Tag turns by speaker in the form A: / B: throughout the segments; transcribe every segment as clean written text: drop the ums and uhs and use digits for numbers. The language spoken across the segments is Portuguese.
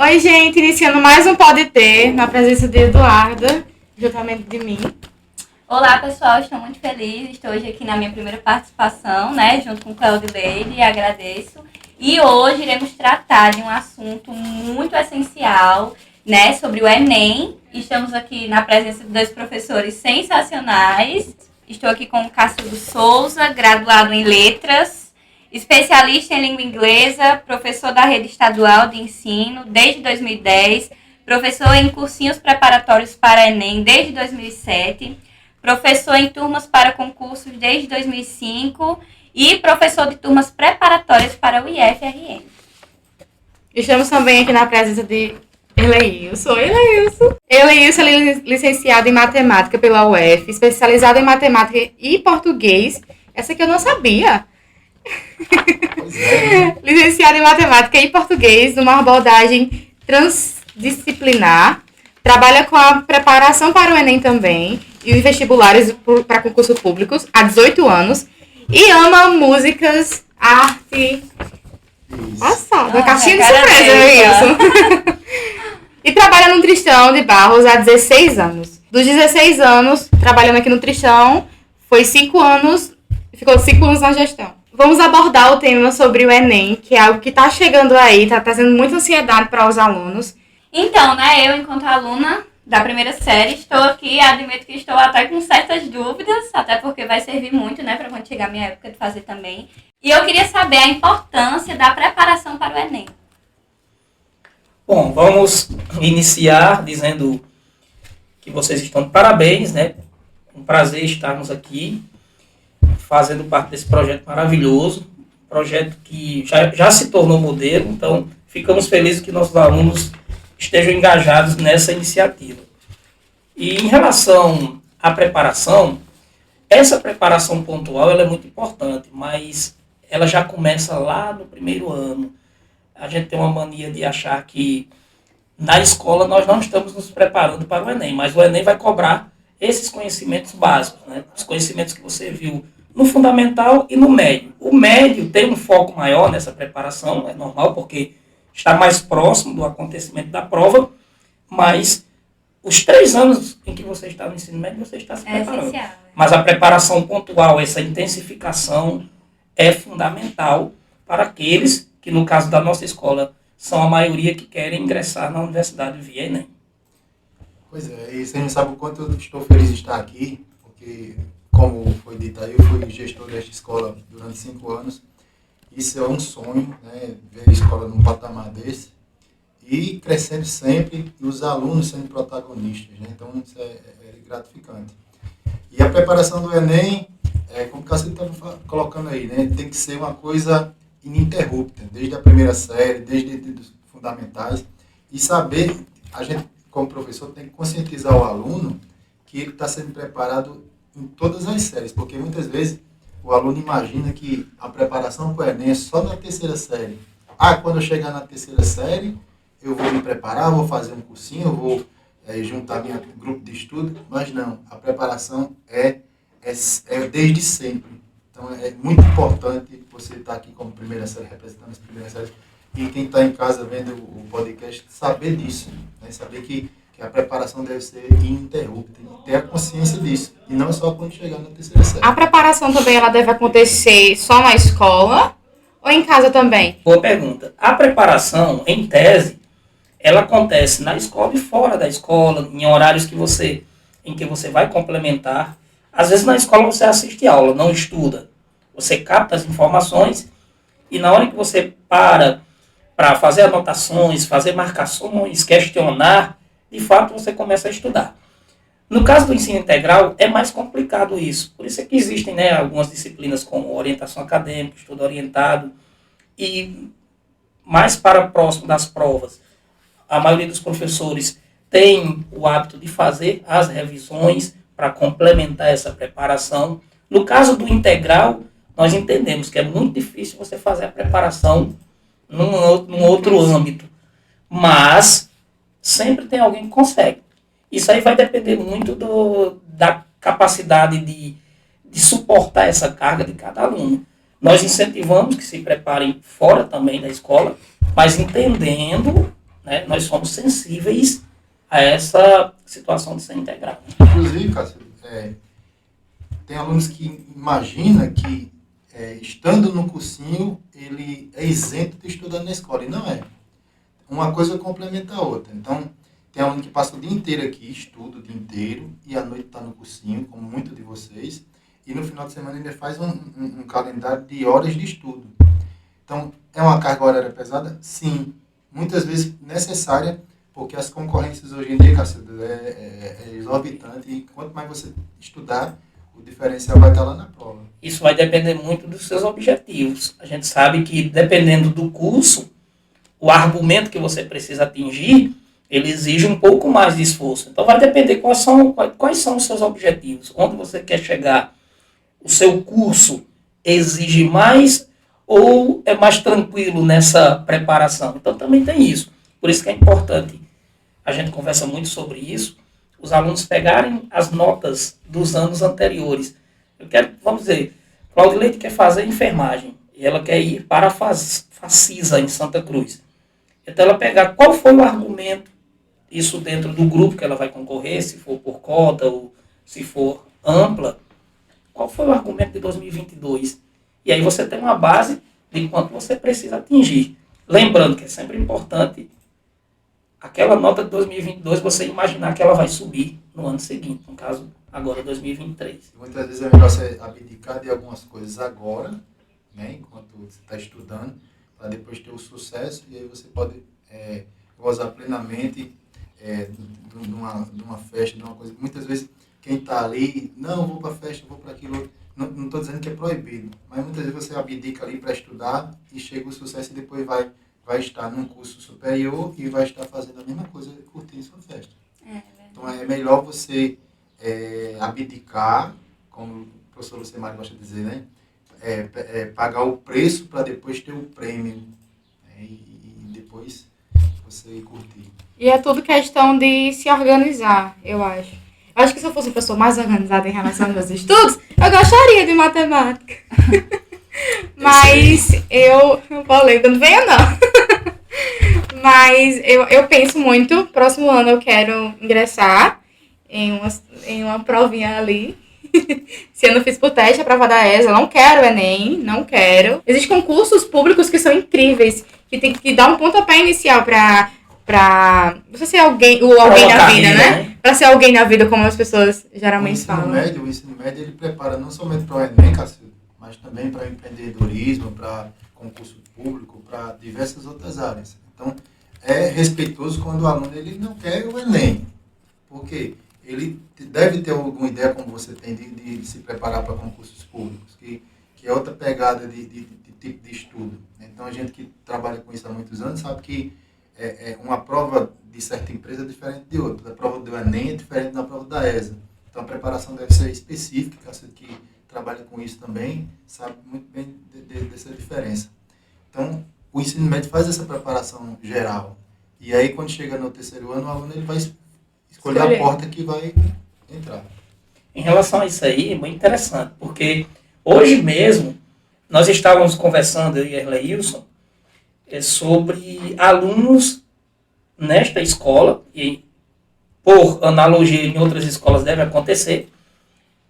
A: Oi, gente, iniciando mais um Pode Ter, na presença de Eduarda, juntamente de mim.
B: Olá, pessoal, estou muito feliz, estou hoje aqui na minha primeira participação, né, junto com Cláudio Leide, agradeço. E hoje iremos tratar de um assunto muito essencial, né, sobre o Enem. Estamos aqui na presença de dois professores sensacionais. Estou aqui com o Cássio Souza, graduado em Letras, especialista em língua inglesa, professor da rede estadual de ensino desde 2010, professor em cursinhos preparatórios para Enem desde 2007, professor em turmas para concursos desde 2005 e professor de turmas preparatórias para o IFRN.
A: Estamos também aqui na presença de Eleilson. Eleilson é licenciado em matemática pela UF, especializado em matemática e português. Essa aqui eu não sabia. Licenciado em matemática e português, numa abordagem transdisciplinar. Trabalha com a preparação para o Enem também e os vestibulares para concursos públicos há 18 anos. E ama músicas, arte. Uma caixinha de surpresa, é isso. E trabalha no Tristão de Barros há 16 anos. Dos 16 anos, trabalhando aqui no Tristão, ficou 5 anos na gestão. Vamos abordar o tema sobre o Enem, que é algo que está chegando aí, está trazendo muita ansiedade para os alunos.
B: Então, né, eu, enquanto aluna da primeira série, estou aqui, admito que estou até com certas dúvidas, até porque vai servir muito, né, para quando chegar a minha época de fazer também. E eu queria saber a importância da preparação para o Enem.
C: Bom, vamos iniciar dizendo que vocês estão de parabéns, né? Um prazer estarmos aqui, fazendo parte desse projeto maravilhoso, projeto que já se tornou modelo, então ficamos felizes que nossos alunos estejam engajados nessa iniciativa. E em relação à preparação, essa preparação pontual ela é muito importante, mas ela já começa lá no primeiro ano. A gente tem uma mania de achar que na escola nós não estamos nos preparando para o Enem, mas o Enem vai cobrar esses conhecimentos básicos, né? Os conhecimentos que você viu no fundamental e no médio. O médio tem um foco maior nessa preparação, é normal, porque está mais próximo do acontecimento da prova, mas os 3 anos em que você está no ensino médio, você está se preparando.
B: Essencial.
C: Mas a preparação pontual, essa intensificação, é fundamental para aqueles que, no caso da nossa escola, são a maioria que querem ingressar na universidade via Enem.
D: Pois é, e você não sabe o quanto eu estou feliz de estar aqui, porque, como foi dito aí, eu fui gestor desta escola durante 5 anos. Isso é um sonho, né, ver a escola num patamar desse e crescendo sempre e os alunos sendo protagonistas, né? Então isso é gratificante. E a preparação do Enem, como o Cássio estava colocando aí, né, tem que ser uma coisa ininterrupta, desde a primeira série, desde os fundamentais, e saber, a gente como professor tem que conscientizar o aluno que ele está sendo preparado em todas as séries, porque muitas vezes o aluno imagina que a preparação para o Enem é só na terceira série. Quando eu chegar na terceira série, eu vou me preparar, vou fazer um cursinho, eu vou juntar meu grupo de estudo. Mas não, a preparação é desde sempre. Então é muito importante você estar aqui como primeira série, representando as primeiras séries. E quem está em casa vendo o podcast, saber disso. Né? Saber que a preparação deve ser ininterrupta. E ter a consciência disso. E não só quando chegar na terceira série.
A: A preparação também ela deve acontecer só na escola ou em casa também?
C: Boa pergunta. A preparação, em tese, ela acontece na escola e fora da escola, em horários em que você vai complementar. Às vezes na escola você assiste aula, não estuda. Você capta as informações e na hora que você para fazer anotações, fazer marcações, questionar, de fato você começa a estudar. No caso do ensino integral, é mais complicado isso. Por isso é que existem, né, algumas disciplinas como orientação acadêmica, estudo orientado, e mais para próximo das provas. A maioria dos professores tem o hábito de fazer as revisões para complementar essa preparação. No caso do integral, nós entendemos que é muito difícil você fazer a preparação num outro âmbito. Mas sempre tem alguém que consegue. Isso aí vai depender muito da capacidade de suportar essa carga de cada aluno. Nós incentivamos que se preparem fora também da escola, mas entendendo né? Nós somos sensíveis a essa situação de ser integral.
D: Inclusive, Cássio, tem alunos que imaginam que estando no cursinho ele é isento de estudar na escola, e não é. Uma coisa complementa a outra. Então, tem aluno que passa o dia inteiro aqui, estuda o dia inteiro, e à noite está no cursinho, como muitos de vocês, e no final de semana ainda faz um calendário de horas de estudo. Então, é uma carga horária pesada? Sim. Muitas vezes necessária, porque as concorrências hoje em dia, Cássio, é exorbitante, e quanto mais você estudar, o diferencial vai estar lá na prova.
C: Isso vai depender muito dos seus objetivos. A gente sabe que, dependendo do curso, o argumento que você precisa atingir, ele exige um pouco mais de esforço. Então, vai depender quais são os seus objetivos, onde você quer chegar. O seu curso exige mais ou é mais tranquilo nessa preparação? Então, também tem isso. Por isso que é importante, a gente conversa muito sobre isso, os alunos pegarem as notas dos anos anteriores. Vamos dizer, Cláudia Leite quer fazer enfermagem e ela quer ir para a Facisa, em Santa Cruz. Então, ela pegar qual foi o argumento, isso dentro do grupo que ela vai concorrer, se for por cota ou se for ampla, qual foi o argumento de 2022? E aí você tem uma base de quanto você precisa atingir. Lembrando que é sempre importante aquela nota de 2022, você imaginar que ela vai subir no ano seguinte, no caso, agora 2023.
D: Muitas vezes é melhor você abdicar de algumas coisas agora, né, enquanto você está estudando, para depois ter o sucesso, e aí você pode gozar plenamente de uma festa, de uma coisa. Muitas vezes quem está ali, não, vou para a festa, vou para aquilo, não estou dizendo que é proibido, mas muitas vezes você abdica ali para estudar e chega o sucesso e depois vai estar num curso superior e vai estar fazendo a mesma coisa, curtindo sua festa. Então é melhor você abdicar, como o professor Lucemar gosta de dizer, né? Pagar o preço para depois ter o prêmio, né? E depois você curtir.
A: E é tudo questão de se organizar, eu acho. Eu acho que se eu fosse uma pessoa mais organizada em relação aos meus estudos, eu gostaria de matemática. Mas eu falei, não venha não. Mas eu penso muito, próximo ano eu quero ingressar em uma provinha ali. Se eu não fiz por teste a prova da ESA, não quero Enem, não quero. Existem concursos públicos que são incríveis, que tem que dar um pontapé inicial pra você ser alguém na vida, né? Pra ser alguém na vida, como as pessoas geralmente falam.
D: O ensino médio, ele prepara não somente para o Enem, Cássio, mas também para empreendedorismo, para concurso público, para diversas outras áreas. Então, é respeitoso quando o aluno ele não quer o Enem, porque ele deve ter alguma ideia, como você tem, de se preparar para concursos públicos, que é outra pegada de tipo de estudo. Então, a gente que trabalha com isso há muitos anos sabe que uma prova de certa empresa é diferente de outra. A prova do Enem é diferente da prova da ESA. Então, a preparação deve ser específica, você que trabalha com isso também sabe muito bem dessa diferença. Então, o ensino médio faz essa preparação geral. E aí, quando chega no terceiro ano, o aluno ele vai escolher a porta que vai entrar.
C: Em relação a isso aí, é muito interessante, porque hoje mesmo nós estávamos conversando, eu e Erleilson, sobre alunos nesta escola, e por analogia em outras escolas deve acontecer,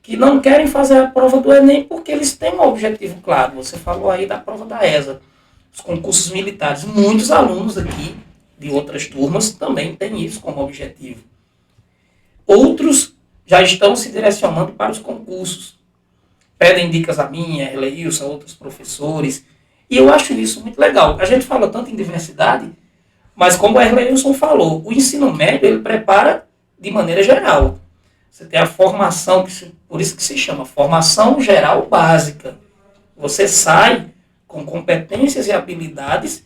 C: que não querem fazer a prova do Enem porque eles têm um objetivo claro. Você falou aí da prova da ESA, os concursos militares. Muitos alunos aqui de outras turmas também têm isso como objetivo. Outros já estão se direcionando para os concursos. Pedem dicas a mim, a Erleilson, a outros professores. E eu acho isso muito legal. A gente fala tanto em diversidade, mas como a Erleilson falou, o ensino médio ele prepara de maneira geral. Você tem a formação, por isso que se chama formação geral básica. Você sai com competências e habilidades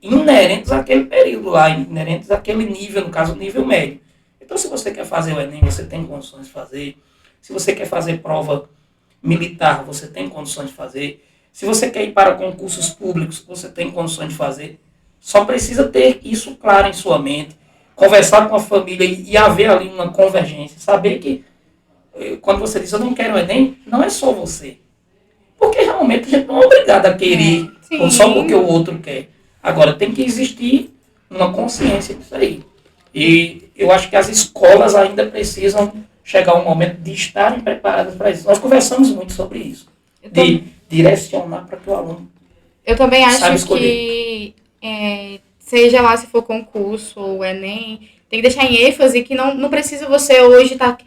C: inerentes àquele período lá, inerentes àquele nível, no caso, nível médio. Então, se você quer fazer o Enem, você tem condições de fazer. Se você quer fazer prova militar, você tem condições de fazer. Se você quer ir para concursos públicos, você tem condições de fazer. Só precisa ter isso claro em sua mente. Conversar com a família e haver ali uma convergência. Saber que, quando você diz, eu não quero o Enem, não é só você. Porque realmente a gente não é obrigado a querer só porque o outro quer. Agora, tem que existir uma consciência disso aí. E eu acho que as escolas ainda precisam chegar ao momento de estarem preparadas para isso. Nós conversamos muito sobre isso, de direcionar para que o aluno
A: Eu também
C: saiba
A: acho
C: escolher.
A: que, seja lá se for concurso ou Enem, tem que deixar em ênfase que não precisa você hoje estar.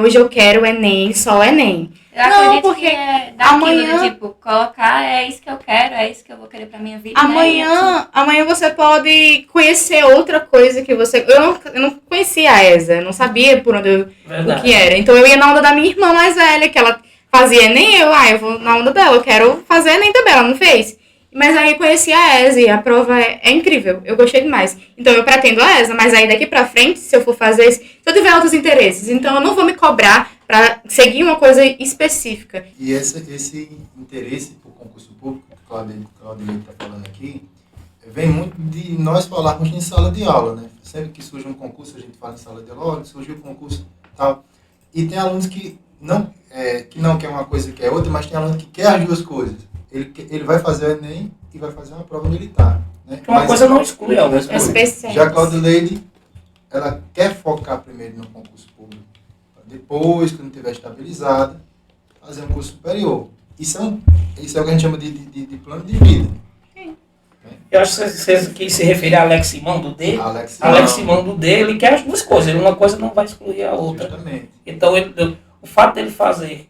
A: Hoje eu quero Enem, só Enem.
B: Eu
A: Não,
B: acredito
A: porque
B: que é daquilo,
A: amanhã-
B: de, tipo, colocar, é isso que eu quero, é isso que eu vou querer pra minha vida. né?
A: Amanhã você pode conhecer outra coisa que você. Eu não conhecia a ESA, eu não sabia por onde o
C: Verdade.
A: que era. Então eu ia na onda da minha irmã mais velha, que ela fazia Enem, eu vou na onda dela, eu quero fazer Enem também, ela não fez. Mas aí eu conheci a ESA e a prova é incrível, eu gostei demais. Então eu pretendo a ESA, mas aí daqui pra frente, se eu for fazer isso, se eu tiver outros interesses, então eu não vou me cobrar pra seguir uma coisa específica.
D: E esse interesse por concurso público, que o Claudio está falando aqui, vem muito de nós falarmos em sala de aula, né? Sempre que surge um concurso, a gente fala em sala de aula, olha, surgiu o concurso e tal. E tem alunos que não quer uma coisa e quer outra, mas tem aluno que quer as duas coisas. Ele vai fazer o Enem e vai fazer uma prova militar. Né?
C: Uma coisa não exclui a outra.
A: Especiais.
D: Já a Claudileide, ela quer focar primeiro no concurso público. Depois, quando estiver estabilizada, fazer um curso superior. Isso é o que a gente chama de plano de vida.
C: Eu acho que você quis se referir a Alex Simão do D. Alex Simão do D, ele quer as duas coisas. Uma coisa não vai excluir a outra.
D: Justamente.
C: Então, o fato dele fazer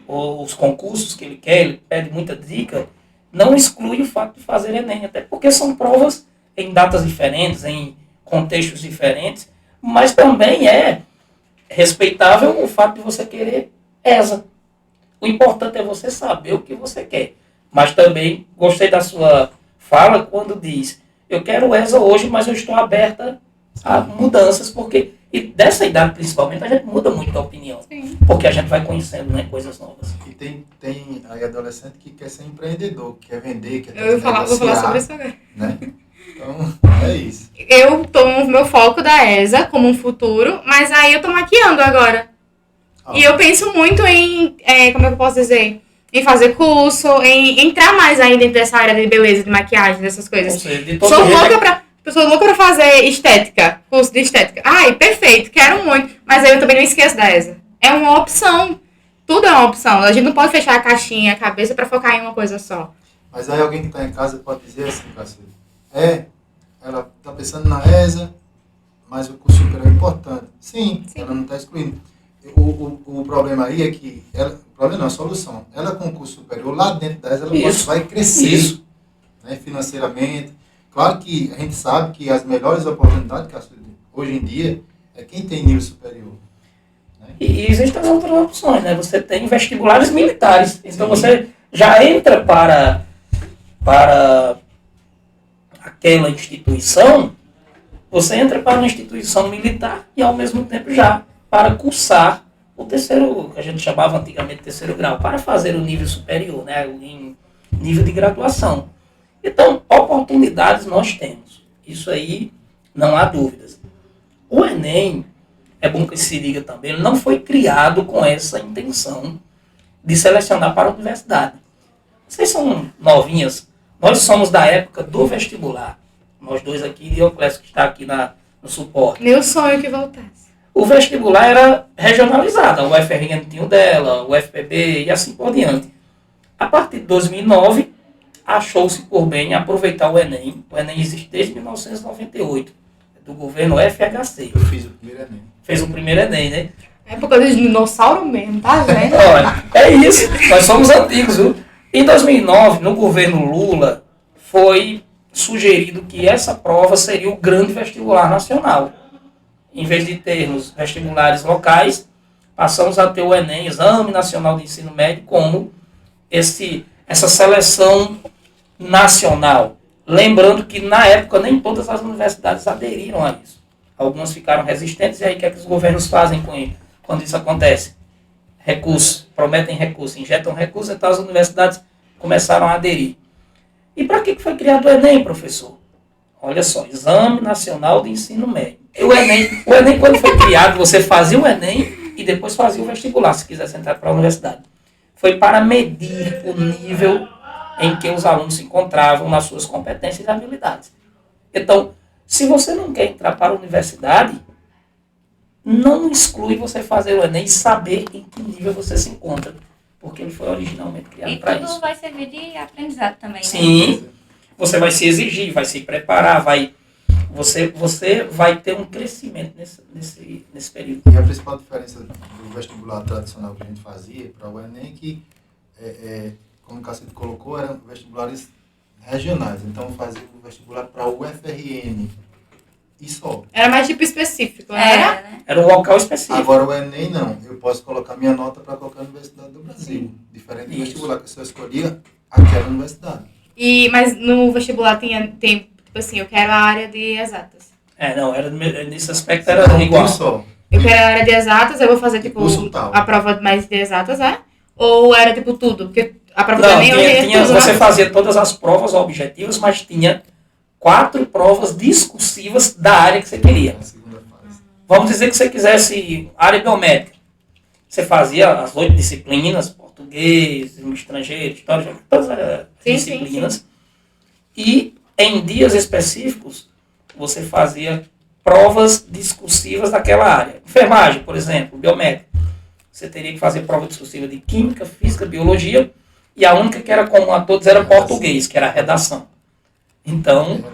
C: os concursos que ele quer, ele pede muita dica, não exclui o fato de fazer Enem. Até porque são provas em datas diferentes, em contextos diferentes, mas também é respeitável o fato de você querer ESA. O importante é você saber o que você quer. Mas também gostei da sua fala quando diz, eu quero ESA hoje, mas eu estou aberta a mudanças, porque, e dessa idade principalmente, a gente muda muito a opinião.
A: Sim.
C: Porque a gente vai conhecendo, né, coisas novas.
D: E tem aí adolescente que quer ser empreendedor, que quer vender, quer
A: Eu vou falar sobre isso agora.
D: né? Então, é isso.
A: Eu tô no meu foco da ESA como um futuro, mas aí eu tô maquiando agora. E eu penso muito em, como é que eu posso dizer? Em fazer curso, em entrar mais aí dentro dessa área de beleza, de maquiagem, dessas
C: Ou
A: coisas.
C: seja, de todo
A: Sou
C: jeito,
A: louca pra fazer estética, curso de estética. Perfeito, quero muito. Mas aí eu também não esqueço da ESA. É uma opção. Tudo é uma opção. A gente não pode fechar a caixinha, a cabeça pra focar em uma coisa só.
D: Mas aí alguém que está em casa pode dizer assim, Cacete, ela está pensando na ESA, mas o curso superior é importante. Sim. Ela não está excluindo. O problema aí é que, o problema não, a solução, ela com o curso superior, lá dentro da ESA, ela vai crescer né, financeiramente. Claro que a gente sabe que as melhores oportunidades, Cacete, hoje em dia, é quem tem nível superior. Né?
C: E existem as outras opções, né? Você tem vestibulares militares. Então você já entra para aquela instituição, você entra para uma instituição militar e ao mesmo tempo já para cursar o terceiro, que a gente chamava antigamente de terceiro grau, para fazer o nível superior, né? Em nível de graduação. Então, oportunidades nós temos. Isso aí não há dúvidas. O Enem, é bom que se diga também, ele não foi criado com essa intenção de selecionar para a universidade. Vocês são novinhas, nós somos da época do vestibular. Nós dois aqui, e o Clécio que está aqui no suporte.
A: Meu sonho que voltasse.
C: O vestibular era regionalizado, a UFRN tinha o dela, o UFPB e assim por diante. A partir de 2009, achou-se por bem aproveitar o Enem. O Enem existe desde 1998, do governo FHC.
D: Eu fiz o primeiro Enem.
C: Fez o primeiro Enem, né?
A: É por causa de dinossauro mesmo, tá vendo?
C: Olha, é isso, nós somos antigos, viu? Em 2009, no governo Lula, foi sugerido que essa prova seria o grande vestibular nacional. Em vez de termos vestibulares locais, passamos a ter o Enem, Exame Nacional de Ensino Médio, como essa seleção nacional. Lembrando que, na época, nem todas as universidades aderiram a isso. Algumas ficaram resistentes, e aí o que é que os governos fazem com isso, quando isso acontece? Recurso, prometem recurso, injetam recurso, então as universidades começaram a aderir. E para que foi criado o Enem, professor? Olha só, Exame Nacional de Ensino Médio. O Enem, quando foi criado, você fazia o Enem e depois fazia o vestibular, se quisesse entrar para a universidade. Foi para medir o nível em que os alunos se encontravam nas suas competências e habilidades. Então, Se você não quer entrar para a universidade, não exclui você fazer o Enem e saber em que nível você se encontra. Porque ele foi originalmente criado
B: E
C: para
B: tudo
C: isso.
B: vai servir de aprendizado também, né?
C: Sim, você vai se exigir, vai se preparar, você vai ter um crescimento nesse período.
D: E a principal diferença do vestibular tradicional que a gente fazia para o Enem é que, como o Cacete colocou, eram vestibulares regionais. Então, fazia o vestibular para o UFRN e só.
A: Era mais tipo específico, né?
B: Né?
C: Era um local específico.
D: Agora, o Enem, não. Eu posso colocar minha nota para qualquer universidade do Brasil. Diferente do
C: Isso.
D: vestibular, que eu só escolhia aquela universidade.
A: Mas no vestibular tem, tipo assim, eu quero a área de exatas.
C: Não, nesse aspecto era
D: Então,
C: igual.
D: um só.
A: Eu quero a área de exatas, eu vou fazer, tipo,
D: Curso tal.
A: a prova mais de exatas, Ou era, tipo, tudo? Porque a prova
C: Não,
A: também hoje é tudo,
C: você
A: né?
C: fazia todas as provas objetivas, mas tinha 4 provas discursivas da área que você queria.
D: Na segunda fase.
C: Vamos dizer que você quisesse área biomédica. Você fazia as 8 disciplinas, português, língua estrangeira, história, todas as
A: Sim,
C: disciplinas. E em dias específicos, você fazia provas discursivas daquela área. Enfermagem, por exemplo, biomédica. Você teria que fazer prova discursiva de química, física, biologia, e a única que era comum a todos era português, que era a redação. Então,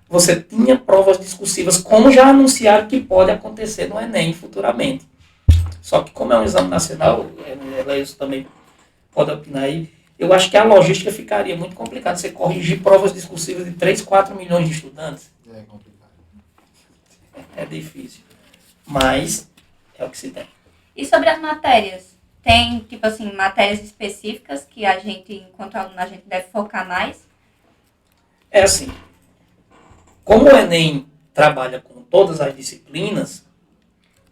C: você tinha provas discursivas, como já anunciaram que pode acontecer no Enem futuramente. Só que como é um exame nacional, isso também pode opinar aí, eu acho que a logística ficaria muito complicada. Você corrigir provas discursivas de 3, 4 milhões de estudantes.
D: É complicado.
C: É difícil. Mas é o que se tem.
B: E sobre as matérias? Tem, tipo assim, matérias específicas que a gente, enquanto aluno, a gente deve focar mais?
C: É assim, como o Enem trabalha com todas as disciplinas,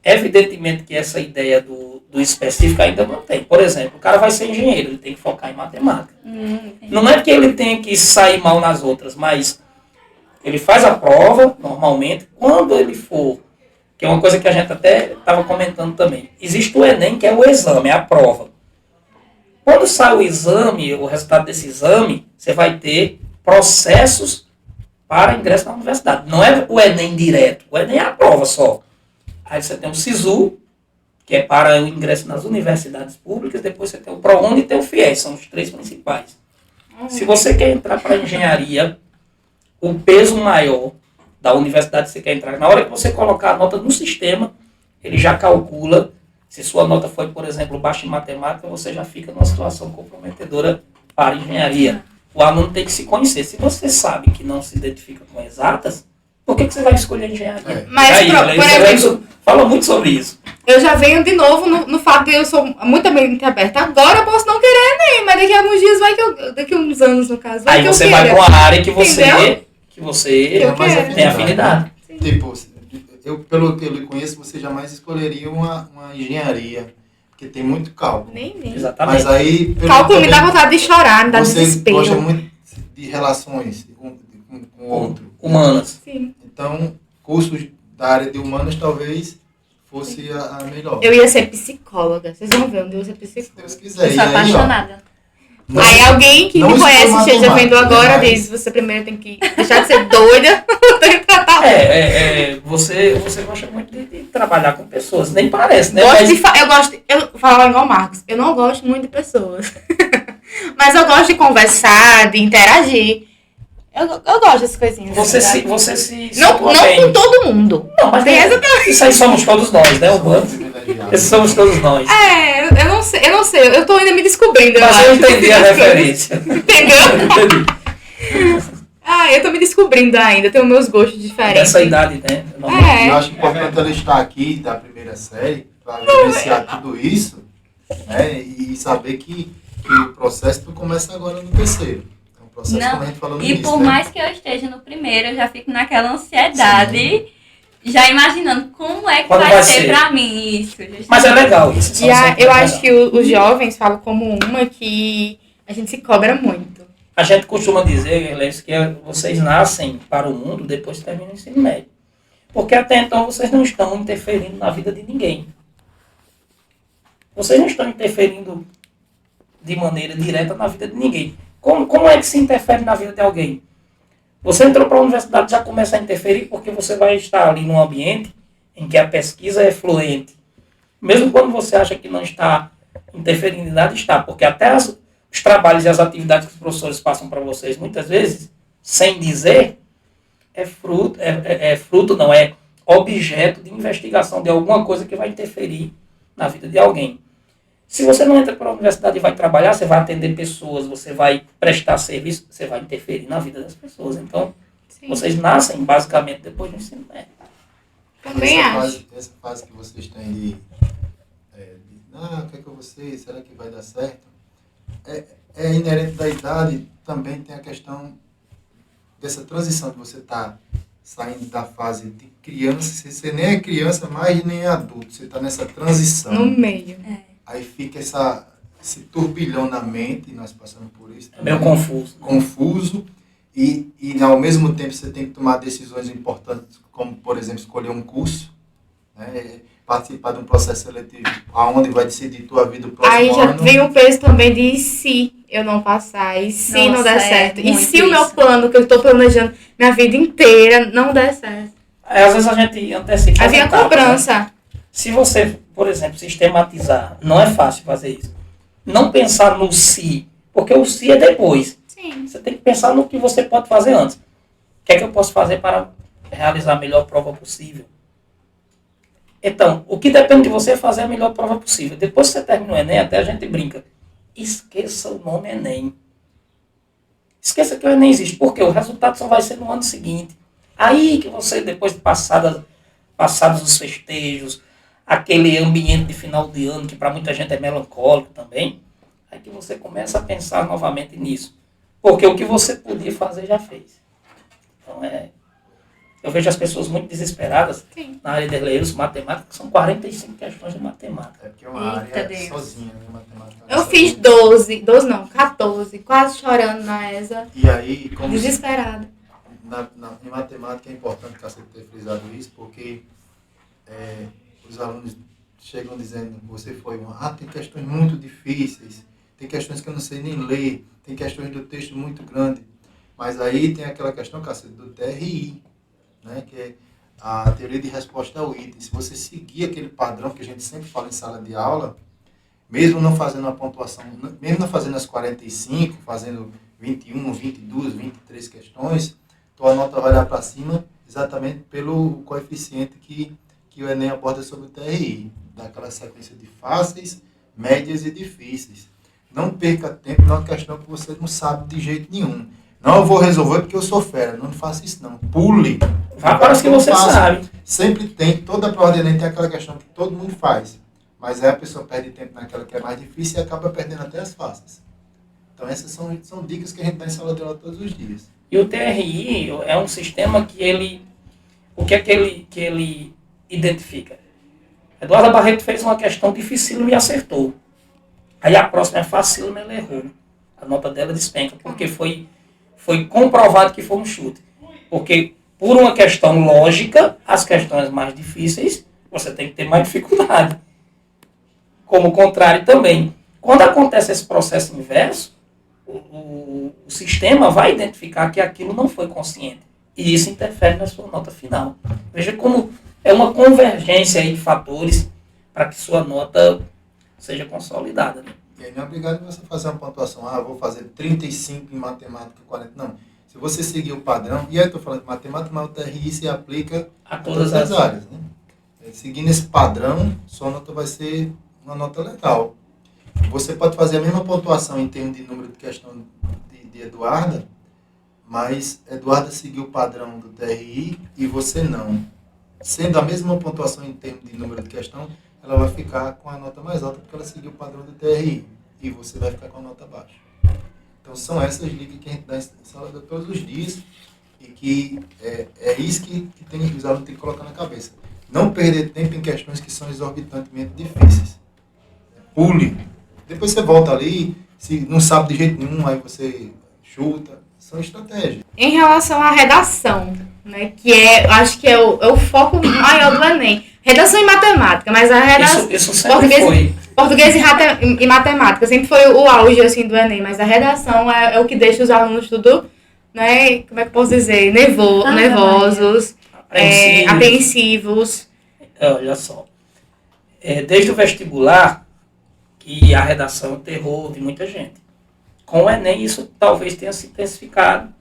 C: evidentemente que essa ideia do específico ainda mantém. Por exemplo, o cara vai ser engenheiro, ele tem que focar em matemática.
B: Entendi.
C: Não é que ele tenha que sair mal nas outras, mas ele faz a prova, normalmente, quando ele for, que é uma coisa que a gente até estava comentando também. Existe o Enem, que é o exame, é a prova. Quando sai o exame, o resultado desse exame, você vai ter processos para ingresso na universidade. Não é o Enem direto, o Enem é a prova só. Aí você tem o SISU, que é para o ingresso nas universidades públicas, depois você tem o ProUni e tem o FIES, são os 3 principais. Se você quer entrar para a engenharia, o peso maior da universidade que você quer entrar, na hora que você colocar a nota no sistema, ele já calcula, se sua nota foi, por exemplo, baixa em matemática, você já fica numa situação comprometedora para a engenharia. O aluno tem que se conhecer. Se você sabe que não se identifica com exatas, por que você vai escolher engenharia?
A: Mas, por exemplo,
C: fala muito sobre isso.
A: eu já venho de novo no fato de eu sou muito mente aberta. Agora eu posso não querer Enem, mas daqui a alguns dias daqui a uns anos, no caso,
C: Aí
A: que
C: você
A: eu
C: vai
A: queira.
C: para uma área que
A: Entendeu?
C: você
A: Eu
D: mais
A: quero.
C: tem afinidade.
D: Tipo, pelo que eu lhe conheço, você jamais escolheria uma engenharia, porque tem muito cálculo.
A: Nem.
C: Exatamente.
D: Mas aí...
A: Cálculo me dá vontade de chorar, me dá
D: você
A: desespero.
D: gosta muito de relações com o outro.
C: Humanas.
A: Sim.
D: Então, cursos da área de humanas talvez fosse a melhor.
A: Eu ia ser psicóloga. Vocês vão ver onde eu ia ser
D: Se
A: psicóloga.
D: Deus
B: Eu
D: quiser.
B: sou
D: E aí, ó,
B: apaixonada.
A: Aí alguém que
D: não
A: me conhece
D: estou
A: esteja vendo
D: matemática,
A: agora
D: mas-
A: diz, você primeiro tem que deixar de ser doida. Tem que tratar.
C: Você gosta muito de trabalhar com pessoas, nem parece, né?
A: Eu falo igual o Marcos, eu não gosto muito de pessoas. Mas eu gosto de conversar, de interagir. Eu gosto dessas coisinhas.
C: Você
A: assim,
C: se
A: não
C: situa
A: não
C: bem.
A: com todo mundo.
C: Não, mas
A: Tem essa
C: isso aí somos todos nós, né, humanos?
D: privilegiado.
C: Esses somos todos nós.
A: eu não sei, eu tô ainda me descobrindo.
C: Mas eu
A: acho,
C: entendi a
A: essas coisas.
C: referência.
A: Entendeu?
C: Entendi.
A: Eu tô me descobrindo ainda, tenho meus gostos diferentes.
C: Nessa idade, né?
A: É.
D: Eu acho importante ela estar aqui da primeira série para vivenciar tudo isso, né? E saber que o processo não começa agora no terceiro. É um processo,
B: Não,
D: como a gente falou no
B: E
D: início,
B: por
D: né?
B: mais que eu esteja no primeiro, eu já fico naquela ansiedade, já imaginando como é que
C: Quando
B: vai
C: vai
B: ser
C: ser.
B: pra mim isso. justamente.
C: Mas é legal isso.
A: E eu acho que os jovens falam como uma que a gente se cobra muito.
C: A gente costuma dizer, Helênis, que vocês nascem para o mundo depois que terminam o ensino médio. Porque até então vocês não estão interferindo na vida de ninguém. Vocês não estão interferindo de maneira direta na vida de ninguém. Como é que se interfere na vida de alguém? Você entrou para a universidade, já começa a interferir, porque você vai estar ali num ambiente em que a pesquisa é fluente. Mesmo quando você acha que não está interferindo em nada, está. Porque até os trabalhos e as atividades que os professores passam para vocês, muitas vezes, sem dizer, é objeto de investigação de alguma coisa que vai interferir na vida de alguém. Se você não entra para a universidade e vai trabalhar, você vai atender pessoas, você vai prestar serviço, você vai interferir na vida das pessoas. Então,
A: Sim.
C: vocês nascem basicamente depois do ensino médio.
A: Também acho.
D: Essa fase que vocês têm de o que é que eu vou ser? Será que vai dar certo? É inerente da idade, também tem a questão dessa transição de você estar saindo da fase de criança, você nem é criança, mas nem é adulto, você está nessa transição.
A: No meio.
D: Aí fica esse turbilhão na mente, nós passamos por isso.
C: É meio confuso.
D: Confuso, e ao mesmo tempo você tem que tomar decisões importantes, como, por exemplo, escolher um curso, né? Participar de um processo seletivo, aonde vai decidir tua vida o próximo
A: Aí já
D: ano.
A: vem o peso também de e se eu não passar, e se não
B: Nossa,
A: der
B: é
A: certo, e
B: muito
A: se o meu
B: isso.
A: plano que eu estou planejando minha vida inteira não der certo.
C: Às vezes a gente antecipa.
A: Aí vem a
C: as etapas, né?
A: cobrança.
C: Se você, por exemplo, sistematizar, não é fácil fazer isso. Não pensar no se, porque o se é depois.
A: Sim.
C: Você tem que pensar no que você pode fazer antes. O que é que eu posso fazer para realizar a melhor prova possível? Então, o que depende de você é fazer a melhor prova possível. Depois que você termina o Enem, até a gente brinca. Esqueça o nome Enem. Esqueça que o Enem existe. Por quê? O resultado só vai ser no ano seguinte. Aí que você, depois de passados os festejos, aquele ambiente de final de ano, que para muita gente é melancólico também, aí que você começa a pensar novamente nisso. Porque o que você podia fazer, já fez. Então, eu vejo as pessoas muito desesperadas.
A: Sim.
C: Na área de leiros matemática, que são 45 questões de matemática.
D: É porque é uma
B: Eita
D: área
B: Deus.
D: sozinha, né? Matemática.
A: Eu fiz 12 não, 14, quase chorando na ESA,
D: E aí, como
A: desesperada.
D: em matemática é importante que você tenha frisado isso, porque os alunos chegam dizendo, você foi tem questões muito difíceis, tem questões que eu não sei nem ler, tem questões do texto muito grande, mas aí tem aquela questão, Cacete, do TRI, né, que é a teoria de resposta ao item. Se você seguir aquele padrão que a gente sempre fala em sala de aula, mesmo não fazendo a pontuação, mesmo não fazendo as 45, fazendo 21, 22, 23 questões, tua nota vai lá para cima exatamente pelo coeficiente que o Enem aborda sobre o TRI, daquela sequência de fáceis, médias e difíceis. Não perca tempo numa questão que você não sabe de jeito nenhum. Não, eu vou resolver porque eu sou fera. Não faça isso não. Pule.
C: Vá para os que você sabe.
D: Sempre tem, toda prova de Enem tem aquela questão que todo mundo faz. Mas aí a pessoa perde tempo naquela que é mais difícil e acaba perdendo até as fáceis. Então essas são dicas que a gente dá em sala de aula todos os dias.
C: E o TRI é um sistema que ele... O que é que ele identifica? Eduardo Barreto fez uma questão dificílima e acertou. Aí a próxima é facílima, ela errou. A nota dela despenca, porque foi comprovado que foi um chute. Porque, por uma questão lógica, as questões mais difíceis, você tem que ter mais dificuldade. Como o contrário também. Quando acontece esse processo inverso, o sistema vai identificar que aquilo não foi consciente. E isso interfere na sua nota final. Veja como é uma convergência aí de fatores para que sua nota seja consolidada. Né?
D: E aí não é obrigado você fazer uma pontuação, vou fazer 35 em matemática, 40, não. Se você seguir o padrão, e aí eu estou falando de matemática, mas o TRI se aplica
C: A
D: a todas as áreas. Né? Seguindo esse padrão, sua nota vai ser uma nota legal. Você pode fazer a mesma pontuação em termos de número de questão de Eduarda, mas Eduarda seguiu o padrão do TRI e você não. Sendo a mesma pontuação em termos de número de questão, ela vai ficar com a nota mais alta porque ela seguiu o padrão do TRI e você vai ficar com a nota baixa. Então são essas dicas que a gente dá em sala de todos os dias e que é isso que os alunos têm que colocar na cabeça. Não perder tempo em questões que são exorbitantemente difíceis. Pule. Depois você volta ali, se não sabe de jeito nenhum, aí você chuta. São estratégias.
A: Em relação à redação, né, que acho que é o foco maior do Enem. Redação e matemática, mas a redação...
C: Isso sempre foi.
A: Português e matemática sempre foi o auge assim, do Enem, mas a redação é o que deixa os alunos tudo né, como é que eu posso dizer, nervosos, apreensivos.
C: Olha só, desde o vestibular, que a redação é um terror de muita gente. Com o Enem isso talvez tenha se intensificado,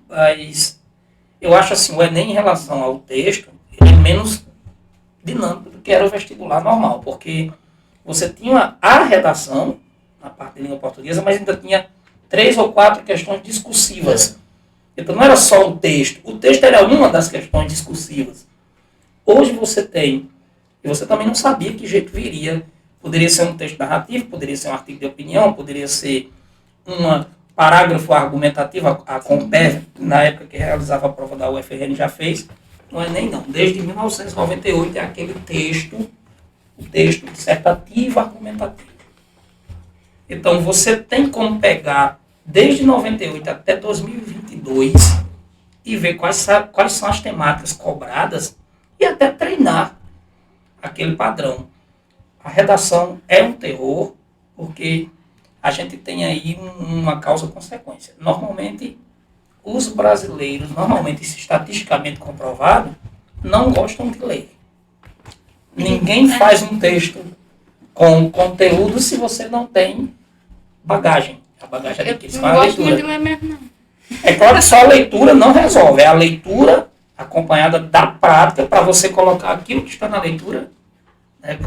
C: mas eu acho assim, o Enem em relação ao texto, ele é menos dinâmico do que era o vestibular normal, porque você tinha a redação, na parte de língua portuguesa, mas ainda tinha 3 ou 4 questões discursivas. Então não era só o texto era uma das questões discursivas. Hoje você tem, e você também não sabia que jeito viria, poderia ser um texto narrativo, poderia ser um artigo de opinião, poderia ser um parágrafo argumentativo, a Compé, na época que realizava a prova da UFRN, já fez. Não é nem não. Desde 1998 é aquele texto, o texto dissertativo argumentativo. Então você tem como pegar desde 98 até 2022 e ver quais são as temáticas cobradas e até treinar aquele padrão. A redação é um terror porque a gente tem aí uma causa-consequência. Normalmente, os brasileiros, isso estatisticamente comprovado, não gostam de ler. Ninguém faz um texto com conteúdo se você não tem bagagem. A bagagem é difícil.
A: Eu não gosto muito de ler mesmo, não.
C: É claro que só a leitura não resolve. É a leitura acompanhada da prática para você colocar aquilo que está na leitura, né,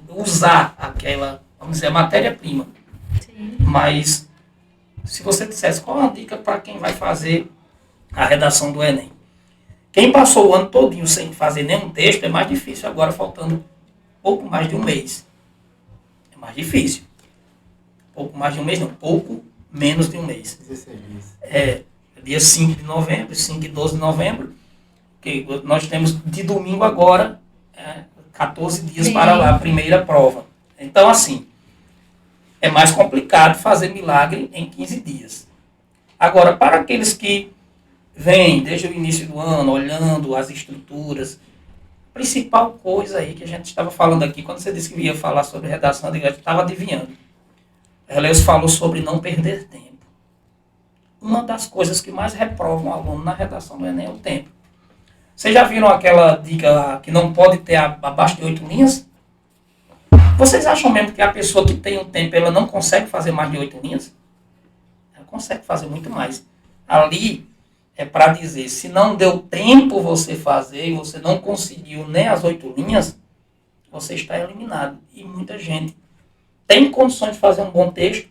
C: usar aquela, vamos dizer, matéria-prima.
A: Sim.
C: Mas, se você dissesse qual é a dica para quem vai fazer a redação do Enem? Quem passou o ano todinho sem fazer nenhum texto é mais difícil agora, faltando pouco mais de um mês. É mais difícil. Pouco mais de um mês, não. Pouco menos de um mês.
D: 16 dias.
C: Dia 5 de novembro, 5 e 12 de novembro. Que nós temos de domingo agora 14 dias para lá, a primeira prova. Então, assim, é mais complicado fazer milagre em 15 dias. Agora, para aqueles que vêm desde o início do ano, olhando as estruturas, a principal coisa aí que a gente estava falando aqui, quando você disse que ia falar sobre redação, eu estava adivinhando. Heleus falou sobre não perder tempo. Uma das coisas que mais reprovam o aluno na redação do Enem é o tempo. Vocês já viram aquela dica lá, que não pode ter abaixo de 8 linhas? Vocês acham mesmo que a pessoa que tem um tempo, ela não consegue fazer mais de 8 linhas? Ela consegue fazer muito mais. Ali é para dizer, se não deu tempo você fazer e você não conseguiu nem as 8 linhas, você está eliminado. E muita gente tem condições de fazer um bom texto,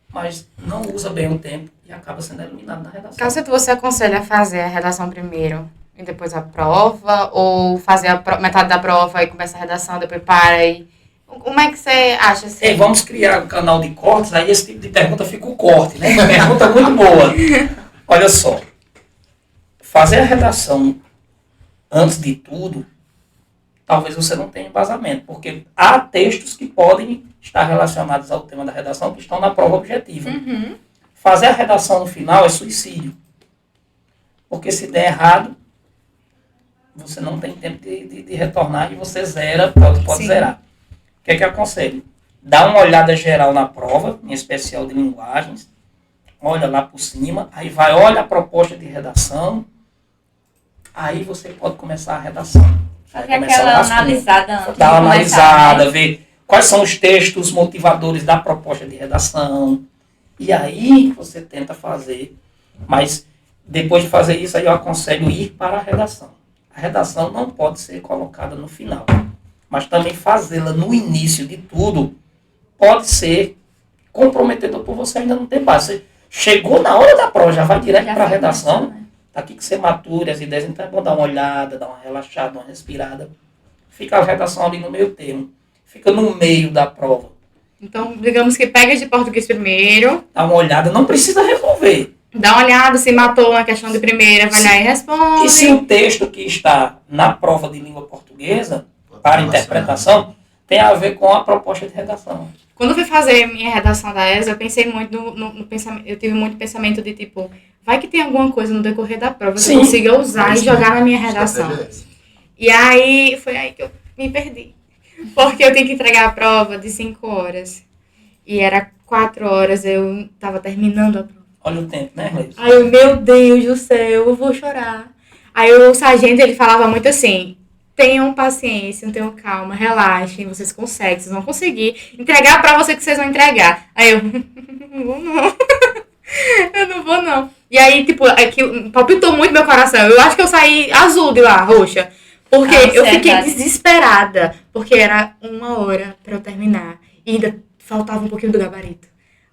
C: mas não usa bem o tempo e acaba sendo eliminado na redação.
A: Cacete, você aconselha a fazer a redação primeiro e depois a prova? Ou fazer metade da prova e começa a redação, depois para e... Como é que você acha assim?
C: Vamos criar um canal de cortes, aí esse tipo de pergunta fica o corte, né? Pergunta muito boa. Olha só, fazer a redação antes de tudo, talvez você não tenha embasamento, porque há textos que podem estar relacionados ao tema da redação que estão na prova objetiva.
A: Uhum.
C: Fazer a redação no final é suicídio. Porque se der errado, você não tem tempo de retornar e você zera, pode zerar. O que é que eu aconselho? Dá uma olhada geral na prova, em especial de linguagens, olha lá por cima, aí olha a proposta de redação, aí você pode começar a redação.
B: Fazer aquela analisada antes.
C: Dar uma analisada, ver quais são os textos motivadores da proposta de redação. E aí você tenta fazer. Mas depois de fazer isso, aí eu aconselho ir para a redação. A redação não pode ser colocada no final. Mas também fazê-la no início de tudo pode ser comprometedor por você ainda não ter base. Você chegou na hora da prova, já vai direto para a redação. Tá aqui que você mature as ideias, então é bom dar uma olhada, dar uma relaxada, uma respirada. Fica a redação ali no meio termo. Fica no meio da prova.
A: Então, digamos que pega de português primeiro.
C: Dá uma olhada, não precisa resolver.
A: Dá uma olhada, se matou na questão de primeira, vai lá e responde.
C: E se o texto que está na prova de língua portuguesa, para interpretação, tem a ver com a proposta de redação.
A: Quando eu fui fazer minha redação da ESA, eu pensei muito no pensamento, eu tive muito pensamento de tipo, vai que tem alguma coisa no decorrer da prova que eu consiga usar e jogar na minha redação. E aí, foi aí que eu me perdi. Porque eu tinha que entregar a prova de 5 horas. E era 4 horas, eu estava terminando a prova.
C: Olha o tempo, né, Leis?
A: Aí eu, meu Deus do céu, eu vou chorar. Aí o sargento, ele falava muito assim, tenham paciência, tenham calma, relaxem, vocês conseguem, vocês vão conseguir entregar pra você que vocês vão entregar. Aí eu, não vou não. Eu não vou não. E aí, tipo, aquilo palpitou muito meu coração. Eu acho que eu saí azul de lá, roxa. Porque eu fiquei desesperada. Porque era 1 hora pra eu terminar. E ainda faltava um pouquinho do gabarito.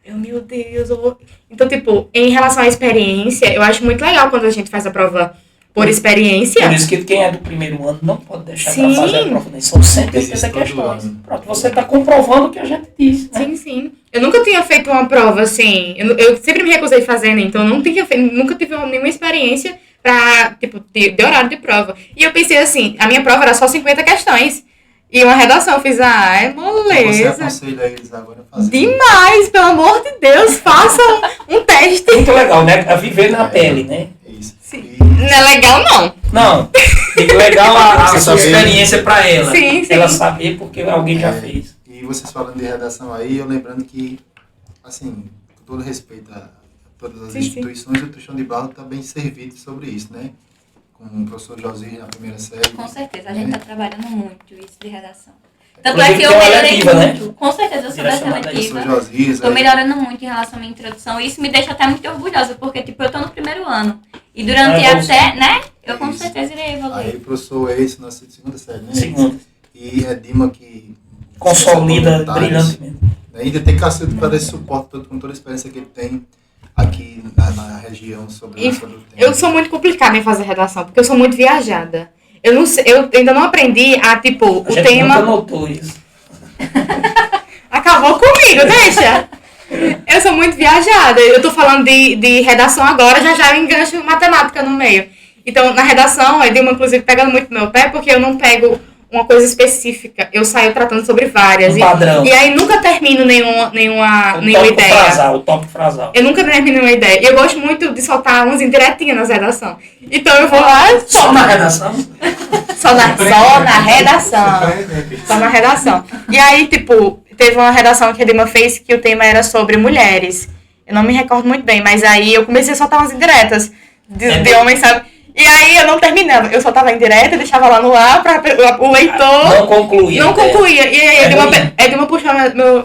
A: Eu, meu Deus, eu vou... Então, tipo, em relação à experiência, eu acho muito legal quando a gente faz a prova por experiência.
C: Por isso que quem é do primeiro ano não pode deixar
A: Sim.
C: pra fazer a prova. São 180 questões. Pronto, você está comprovando o que a gente disse. Né?
A: Sim, sim. Eu nunca tinha feito uma prova assim. Eu sempre me recusei fazendo, então eu não tinha feito, nunca tive nenhuma experiência pra, tipo, de horário de prova. E eu pensei assim, a minha prova era só 50 questões. E uma redação, eu fiz, é moleza.
D: Você aconselha eles agora a fazer?
A: Demais, pelo amor de Deus, façam um teste.
C: Muito legal, né? A viver na pele, né?
D: Isso.
A: Sim. Não é legal, não.
C: Não, fica legal a
D: Você
C: sua
D: saber.
C: experiência para ela.
A: Sim, sim.
C: Ela saber porque alguém já fez.
D: E vocês falando de redação aí, eu lembrando que, assim, com todo respeito a todas as
A: Sim,
D: instituições, o Tuxão de Barro está bem servido sobre isso, né? Com o professor Josir na primeira série.
B: Com certeza, a gente está trabalhando muito isso de redação. Tanto é
C: Inclusive,
B: que eu
C: tem uma
B: melhorei
C: letiva, né?
B: muito. Com certeza, eu sou da
C: Direcionada a
B: seletiva.
D: Professor Josir,
B: Estou melhorando muito em relação à minha introdução. E isso me deixa até muito orgulhosa, porque, tipo, eu tô no primeiro ano. E durante até, né? Eu com
D: Isso.
B: certeza irei
D: Aí
B: evoluir.
D: o professor Eis, na segunda série, né?
C: Segunda.
D: E a Dima que...
C: Consolida
D: voluntários,
C: brilhantemente.
D: né? Ainda tem Cacildo para dar esse suporte todo, com toda a experiência que ele tem aqui na região sobre o tema.
A: Eu sou muito complicada em fazer redação, porque eu sou muito viajada. Eu não sei, eu ainda não aprendi a, tipo,
C: A
A: o
C: gente
A: tema...
C: nunca notou isso.
A: Acabou comigo, deixa. Eu sou muito viajada. Eu tô falando de redação agora, já eu engancho matemática no meio. Então, na redação, eu dei uma, inclusive, pegando muito no meu pé, porque eu não pego uma coisa específica. Eu saio tratando sobre várias.
C: Um padrão.
A: E aí nunca termino nenhuma ideia.
C: O tópico frasal.
A: Eu nunca termino nenhuma ideia. E eu gosto muito de soltar umas indiretinhas nas redações. Então eu vou lá e
C: Só na redação?
A: Só na redação. Só na redação. E aí, tipo, teve uma redação que a Dima fez que o tema era sobre mulheres. Eu não me recordo muito bem, mas aí eu comecei a soltar umas indiretas de homens, sabe? E aí eu não terminava. Eu soltava indireta, deixava lá no ar para o leitor...
C: Não concluía.
A: Não concluía. E aí
C: ruim.
A: a Dima puxou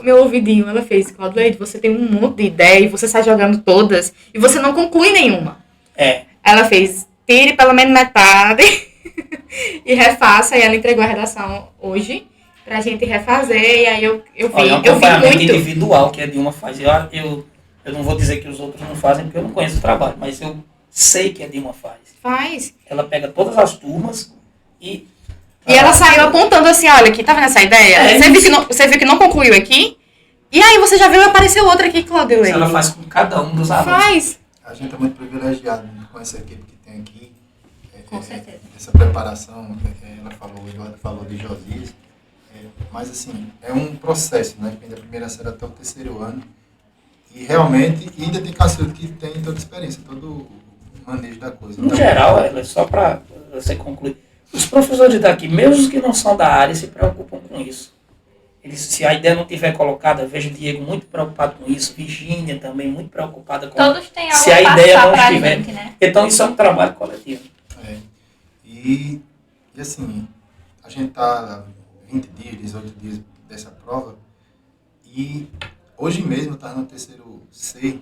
A: meu ouvidinho. Ela fez, Claudio, você tem um monte de ideia e você sai jogando todas e você não conclui nenhuma.
C: É.
A: Ela fez, tire pelo menos metade e refaça. E ela entregou a redação hoje pra gente refazer. E aí eu vi,
C: Olha, é um
A: eu vi
C: acompanhamento
A: muito.
C: individual que a Dilma faz. Eu não vou dizer que os outros não fazem, porque eu não conheço o trabalho, mas eu sei que a Dilma faz.
A: Faz.
C: Ela pega todas as turmas e...
A: E ela saiu apontando assim, olha aqui, tá vendo essa ideia?
C: É
A: Você viu que não concluiu aqui? E aí você já viu e apareceu outra aqui, Claudio.
C: ela faz com cada um dos alunos.
A: Faz.
D: A gente é muito privilegiado com essa equipe que tem aqui.
B: Com certeza.
D: Essa preparação, o Eduardo falou de Josias, mas assim, é um processo, né? Que vem da primeira série até o terceiro ano. E realmente, ainda tem Cacildo que tem toda a experiência, todo o manejo da coisa.
C: No geral, ela é só para você concluir. Os professores daqui, mesmo os que não são da área, se preocupam com isso. Se a ideia não tiver colocada, vejo o Diego muito preocupado com isso, Virgínia também muito preocupada com
B: Todos têm algo
C: se a
B: a
C: ideia
B: passar
C: não
B: pra
C: estiver.
B: gente, né?
C: Então isso é um trabalho coletivo.
D: E assim, a gente está 20 dias, 18 dias dessa prova, e hoje mesmo eu estava no terceiro C,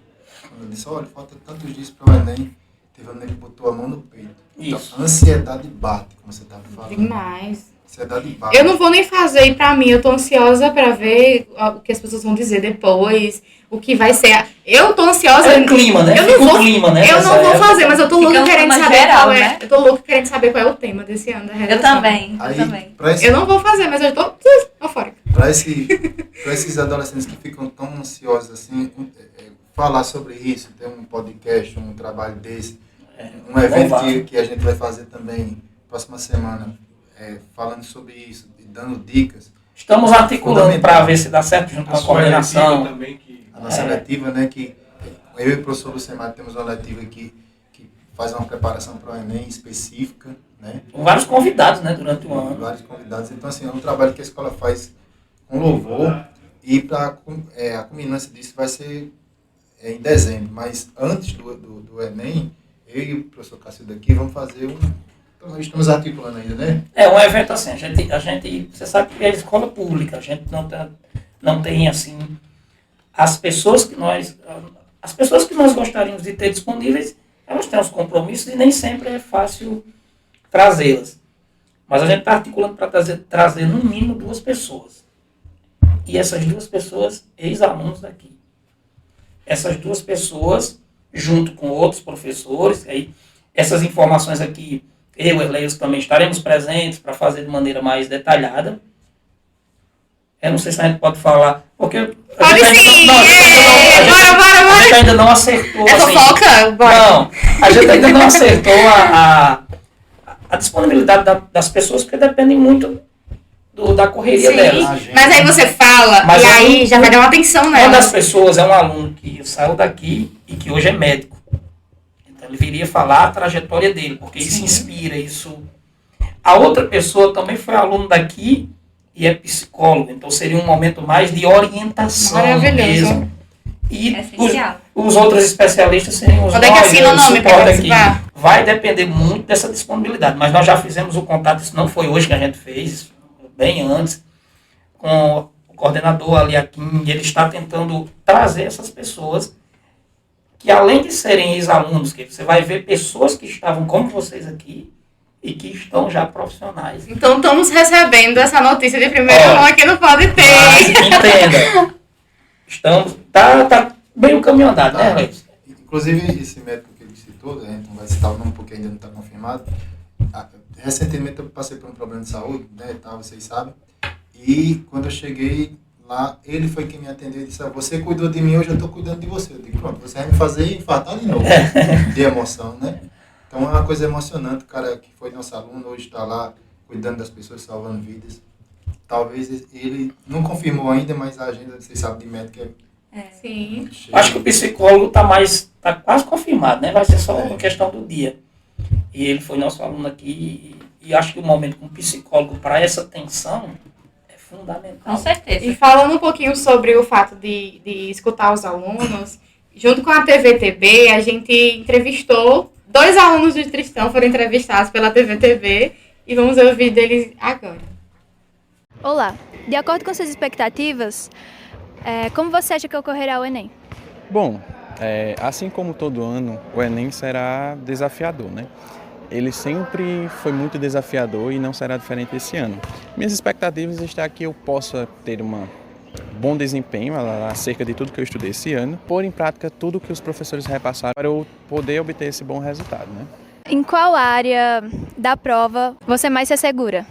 D: quando eu disse, olha, falta tantos dias para o Enem, teve um Enem que botou a mão no peito. Então,
C: Isso.
D: a ansiedade bate, como você estava falando.
A: Demais.
D: Ansiedade bate.
A: Eu não vou nem fazer, e pra mim, eu tô ansiosa pra ver o que as pessoas vão dizer depois, o que vai ser. Eu tô ansiosa.
C: É um clima, né?
A: Eu
C: Fica
A: não
C: um
A: vou,
C: clima, né?
A: eu
C: nessa
A: não vou
C: época.
A: fazer, mas eu tô louca
B: Fica um
A: querendo
B: clima
A: saber
B: geral,
A: qual é.
B: né?
A: Eu tô louca querendo saber qual é o tema desse ano da redação.
B: Eu também,
D: Aí,
B: eu também.
D: para
A: Eu não vou fazer, mas eu tô eufórica.
D: esses adolescentes que ficam tão ansiosos assim, falar sobre isso, ter um podcast, um trabalho desse, um evento que a gente vai fazer também próxima semana, falando sobre isso, e dando dicas.
C: Estamos articulando para ver se dá certo junto com a coordenação.
E: Também que...
D: A nossa letiva, né, que eu e o professor Lucemar temos uma letiva aqui que faz uma preparação para o Enem específica, né?
C: Com vários convidados, né, durante o ano.
D: Vários convidados. Então, assim, é um trabalho que a escola faz com louvor e a culminância disso vai ser em dezembro, mas antes do Enem, eu e o professor Cacildo aqui vamos fazer então nós estamos articulando ainda, né?
C: É um evento assim, você sabe que é escola pública, a gente não tem assim, as pessoas que nós gostaríamos de ter disponíveis, elas têm os compromissos e nem sempre é fácil trazê-las. Mas a gente está articulando para trazer no mínimo 2 pessoas. E essas 2 pessoas, ex-alunos daqui. Essas 2 pessoas, junto com outros professores, aí essas informações aqui, eu e Leis também estaremos presentes para fazer de maneira mais detalhada. Eu não sei se a gente pode falar, porque a gente ainda não acertou.
A: É fofoca?
C: Não, a gente ainda não acertou a disponibilidade das pessoas, porque depende muito da correria delas.
A: Mas aí você fala, e aí já vai dar uma atenção nela.
C: Uma das pessoas é um aluno que saiu daqui e que hoje é médico. Então ele viria falar a trajetória dele, porque isso inspira, isso... A outra pessoa também foi aluno daqui e é psicólogo, então seria um momento mais de orientação mesmo. E os outros especialistas seriam os
A: Onde é que assina o nome para participar?
C: Vai depender muito dessa disponibilidade, mas nós já fizemos o contato, isso não foi hoje que a gente fez, bem antes, com o coordenador ali aqui, e ele está tentando trazer essas pessoas que, além de serem ex-alunos, que você vai ver pessoas que estavam como vocês aqui e que estão já profissionais.
A: Então estamos recebendo essa notícia de primeira mão aqui no Pode Ter.
C: Mas, entenda, tá bem o caminho andado, né, Leis?
D: Inclusive, esse médico que ele citou, né, não vai citar o nome porque ainda não está confirmado. Recentemente eu passei por um problema de saúde, né, tá, vocês sabem. E quando eu cheguei lá, ele foi quem me atendeu e disse: você cuidou de mim, hoje eu estou cuidando de você. Eu digo: pronto, você vai me fazer infartar de novo, de emoção, né? Então é uma coisa emocionante, o cara que foi nosso aluno, hoje está lá cuidando das pessoas, salvando vidas. Talvez ele não confirmou ainda, mas a agenda, vocês sabem, de médico
A: Sim.
C: Acho que o psicólogo tá quase confirmado, né? Vai ser só uma questão do dia. E ele foi nosso aluno aqui e acho que o momento com o psicólogo para essa atenção é fundamental.
B: Com certeza.
A: E falando um pouquinho sobre o fato de escutar os alunos, junto com a TVTB, a gente entrevistou 2 alunos de Tristão, foram entrevistados pela TVTB e vamos ouvir deles agora.
E: Olá, de acordo com suas expectativas, como você acha que ocorrerá o Enem?
F: Bom, assim como todo ano, o Enem será desafiador, né? Ele sempre foi muito desafiador e não será diferente esse ano. Minhas expectativas estão que eu possa ter um bom desempenho acerca de tudo que eu estudei esse ano, pôr em prática tudo que os professores repassaram para eu poder obter esse bom resultado, né?
E: Em qual área da prova você mais se assegura?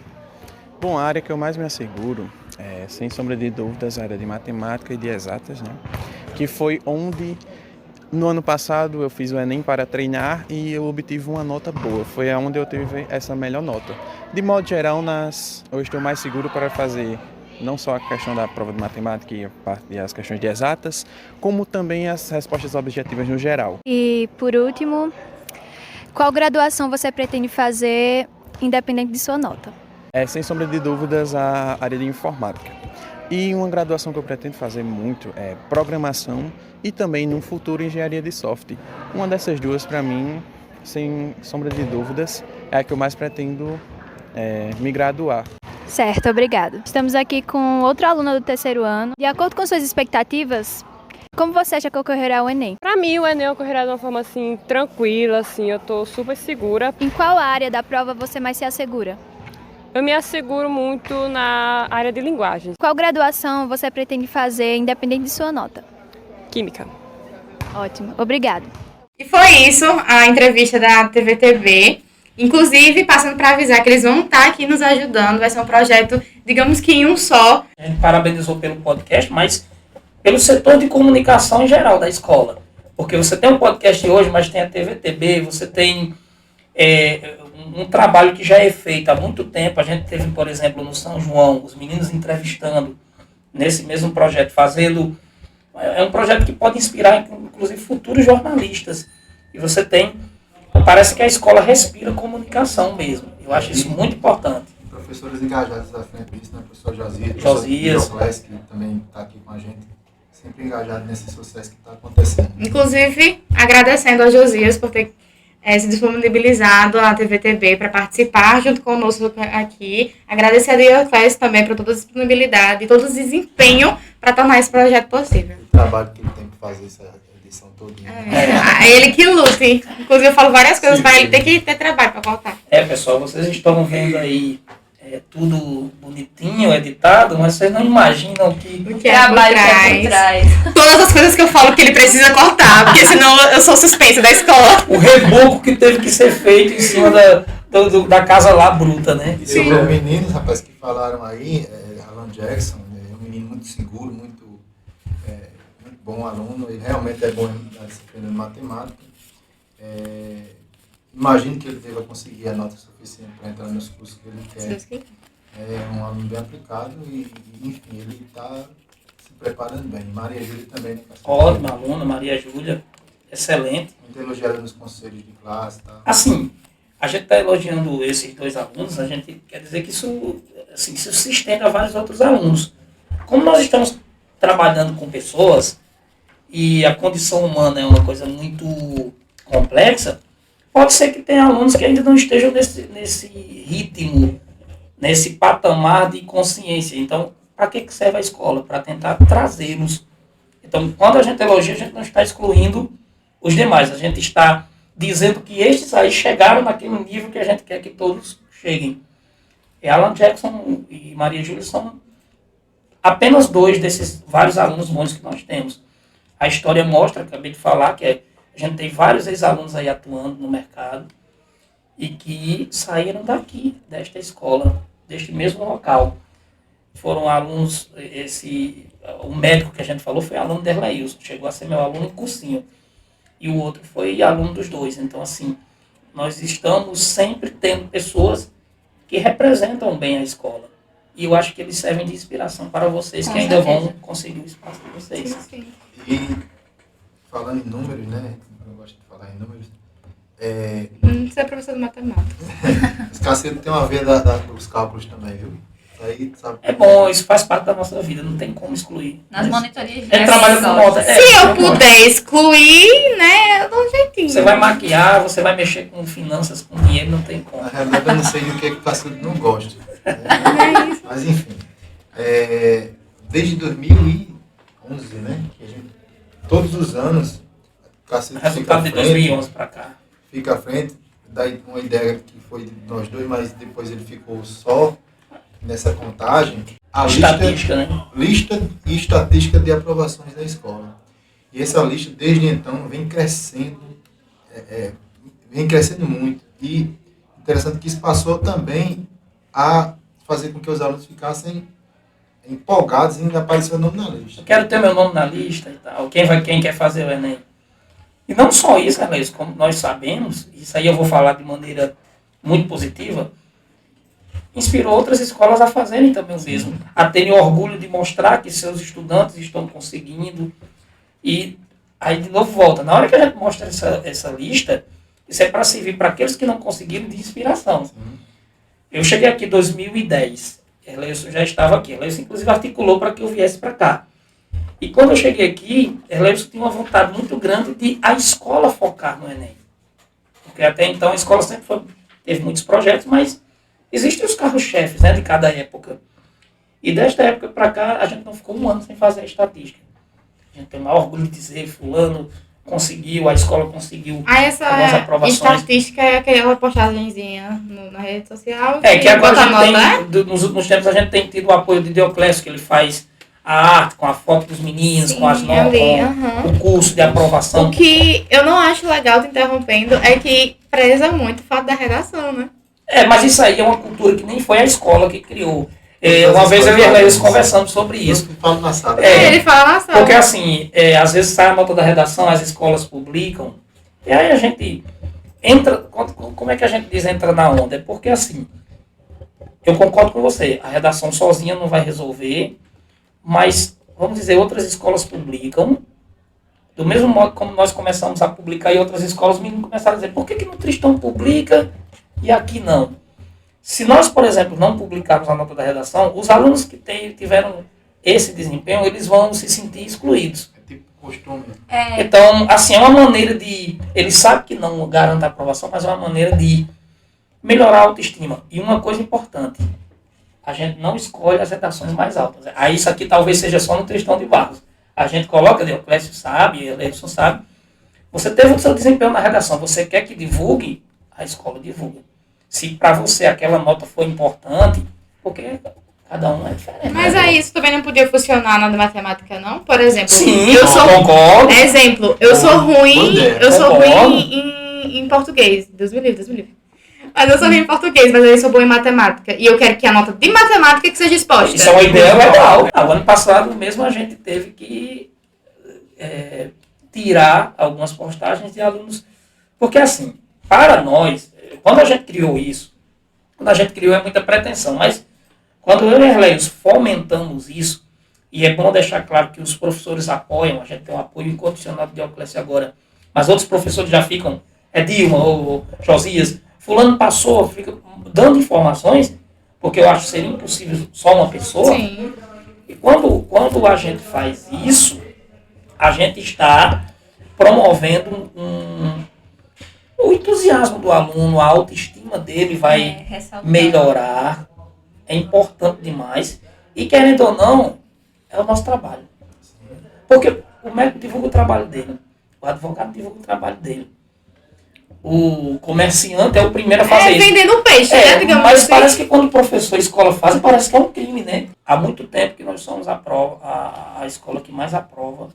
F: Bom, a área que eu mais me asseguro é, sem sombra de dúvidas, a área de matemática e de exatas, né? Que foi onde, no ano passado, eu fiz o Enem para treinar e eu obtive uma nota boa. Foi onde eu tive essa melhor nota. De modo geral, eu estou mais seguro para fazer não só a questão da prova de matemática e as questões de exatas, como também as respostas objetivas no geral.
E: E, por último, qual graduação você pretende fazer independente de sua nota?
F: Sem sombra de dúvidas, a área de informática. E uma graduação que eu pretendo fazer muito é programação e também, no futuro, engenharia de software. Uma dessas duas, para mim, sem sombra de dúvidas, é a que eu mais pretendo me graduar.
E: Certo, obrigado. Estamos aqui com outra aluna do 3º ano. De acordo com suas expectativas, como você acha que ocorrerá o Enem?
G: Para mim, o Enem ocorrerá de uma forma assim, tranquila, assim, eu estou super segura.
E: Em qual área da prova você mais se assegura?
G: Eu me asseguro muito na área de linguagens.
E: Qual graduação você pretende fazer independente de sua nota?
G: Química.
E: Ótimo, obrigado.
A: E foi isso, a entrevista da TVTB. Inclusive, passando para avisar que eles vão estar aqui nos ajudando. Vai ser um projeto, digamos que em um só.
C: A gente parabenizou pelo podcast, mas pelo setor de comunicação em geral da escola. Porque você tem um podcast hoje, mas tem a TVTB, você tem um trabalho que já é feito há muito tempo. A gente teve, por exemplo, no São João, os meninos entrevistando nesse mesmo projeto, fazendo... É um projeto que pode inspirar, inclusive, futuros jornalistas. E você tem... Parece que a escola respira comunicação mesmo. Eu acho isso muito importante.
D: Professores engajados à frente disso, né? O professor Josias.
C: Josias.
D: O que também está aqui com a gente. sempre engajado nesse sucesso que está acontecendo.
A: Inclusive, agradecendo ao Josias por ter se disponibilizado à TVTB para participar junto conosco aqui. Agradecer a Dioclés também por toda a disponibilidade e todo o desempenho para tornar esse projeto possível.
D: O trabalho que ele tem para fazer essa edição toda.
A: Ele que lute. Inclusive, eu falo várias coisas para ele ter que ter trabalho para voltar.
C: Pessoal, vocês estão vendo aí tudo bonitinho, editado, mas vocês não imaginam que
A: O que é por trás. Todas as coisas que eu falo que ele precisa cortar, porque senão eu sou suspensa da escola.
C: o reboco que teve que ser feito em cima da casa lá bruta, né?
D: E sobre os meninos, rapaz, que falaram aí, Alan Jackson, é um menino muito seguro, muito bom aluno, ele realmente é bom na disciplina de matemática. Imagino que ele deva conseguir a nota suficiente para entrar nos cursos que ele quer. É um aluno bem aplicado e enfim, ele está se preparando bem. Maria Júlia também.
C: Ótima aluna, Maria Júlia, excelente.
D: Muito elogiada nos conselhos de classe. Tá?
C: Assim, a gente está elogiando esses 2 alunos, a gente quer dizer que isso se estende a vários outros alunos. Como nós estamos trabalhando com pessoas e a condição humana é uma coisa muito complexa, pode ser que tenha alunos que ainda não estejam nesse ritmo, nesse patamar de consciência. Então, para que serve a escola? Para tentar trazê-los. Então, quando a gente elogia, a gente não está excluindo os demais. A gente está dizendo que estes aí chegaram naquele nível que a gente quer que todos cheguem. E Alan Jackson e Maria Júlia são apenas 2 desses vários alunos bons que nós temos. A história mostra, acabei de falar, que a gente tem vários ex-alunos aí atuando no mercado e que saíram daqui, desta escola, deste mesmo local. Foram alunos, o médico que a gente falou foi aluno de Erlailson, chegou a ser meu aluno em cursinho. E o outro foi aluno dos 2. Então, assim, nós estamos sempre tendo pessoas que representam bem a escola. E eu acho que eles servem de inspiração para vocês, que ainda vão conseguir o espaço de vocês.
A: Sim.
D: E falando em números, né? Eu gosto de falar em números.
A: Você é professor de matemática.
D: Os cacetos tem uma veia dos cálculos também, viu? Aí, sabe,
C: É bom, isso faz parte da nossa vida, não tem como excluir.
B: Nas monitorias de
C: trabalha com moda.
A: Se eu puder excluir, né, eu dou um jeitinho.
C: Você vai maquiar, você vai mexer com finanças, com dinheiro, não tem como.
D: Na realidade, eu não sei do que o caceto não gosta. Mas, enfim. Desde 2011, né? Que a gente, todos os anos, o caceto
C: Resultado de 2011 para cá.
D: Fica à frente. Daí uma ideia que foi de nós 2, mas depois ele ficou só nessa contagem. A
C: Estatística, né?
D: Lista e estatística de aprovações da escola. E essa lista, desde então, vem crescendo muito. E interessante que isso passou também a fazer com que os alunos ficassem empolgados em aparecer o nome na lista.
C: Eu quero ter meu nome na lista e tal. Quem quer fazer o Enem? E não só isso, Alex, como nós sabemos, isso aí eu vou falar de maneira muito positiva, inspirou outras escolas a fazerem também o mesmo. A terem orgulho de mostrar que seus estudantes estão conseguindo. E aí, de novo, volta. Na hora que a gente mostra essa lista, isso é para servir para aqueles que não conseguiram de inspiração. Eu cheguei aqui em 2010. Erleilson já estava aqui. Erleilson, inclusive, articulou para que eu viesse para cá. E quando eu cheguei aqui, Erleilson tinha uma vontade muito grande de a escola focar no Enem. Porque até então a escola sempre teve muitos projetos, mas existem os carros-chefes, né, de cada época. E desta época para cá, a gente não ficou um ano sem fazer a estatística. A gente tem o maior orgulho de dizer, fulano conseguiu, a escola conseguiu
A: essa
C: algumas aprovações.
A: estatística é aquela postagenzinha na rede social.
C: Que agora a gente
A: nota,
C: tem, nos últimos tempos a gente tem tido o apoio de Dioclésio, que ele faz a arte com a foto dos meninos,
A: Sim,
C: com as notas, com o curso de aprovação.
A: O que eu não acho legal, te interrompendo, é que preza muito o fato da redação, né?
C: Mas isso aí é uma cultura que nem foi a escola que criou. Uma vez eu e a Erleilson conversando sobre isso.
D: Eu falo na sala.
A: Ele fala na sala.
C: Porque assim, às vezes sai a nota da redação, as escolas publicam, e aí a gente entra, como é que a gente diz entra na onda? É porque assim, eu concordo com você, a redação sozinha não vai resolver, mas, vamos dizer, outras escolas publicam, do mesmo modo como nós começamos a publicar e outras escolas, os meninos começaram a dizer, por que no Tristão publica e aqui não? Se nós, por exemplo, não publicarmos a nota da redação, os alunos que tiveram esse desempenho, eles vão se sentir excluídos.
D: É tipo costume.
C: Então, assim, é uma maneira de... Ele sabe que não garante a aprovação, mas é uma maneira de melhorar a autoestima. E uma coisa importante, a gente não escolhe as redações mais altas. Aí isso aqui talvez seja só no Tristão de Barros. A gente coloca, o Clécio sabe, o Leilson sabe, você teve o seu desempenho na redação, você quer que divulgue, a escola divulga. Se para você aquela nota foi importante, porque cada um é diferente.
A: Mas
C: né?
A: aí isso também não podia funcionar na matemática, não? Por exemplo,
C: Sim,
A: eu sou
C: concordo.
A: exemplo, eu sou ruim, eu sou
C: Concordo.
A: ruim em português. Deus me livre, Deus me livre. Mas eu sou ruim em português, mas eu sou boa em matemática. E eu quero que a nota de matemática que seja exposta.
C: Isso é uma ideia legal. O ano passado mesmo a gente teve que tirar algumas postagens de alunos. Porque assim, para nós, quando a gente criou isso, quando a gente criou é muita pretensão, mas quando eu e a Leilson fomentamos isso, e é bom deixar claro que os professores apoiam, a gente tem um apoio incondicional de Dioclésio agora, mas outros professores já ficam, Dilma ou Josias, fulano passou, fica dando informações, porque eu acho que seria impossível só uma pessoa.
A: Sim.
C: E quando a gente faz isso, a gente está promovendo o entusiasmo do aluno, a autoestima dele vai
B: ressaltar.
C: melhorar, é importante demais. E querendo ou não, é o nosso trabalho. Porque o médico divulga o trabalho dele, o advogado divulga o trabalho dele. O comerciante é o primeiro a fazer isso.
A: Vendendo peixe, né? Digamos
C: Mas
A: assim.
C: parece que quando o professor e escola fazem, parece que é um crime, né? Há muito tempo que nós somos a escola que mais aprova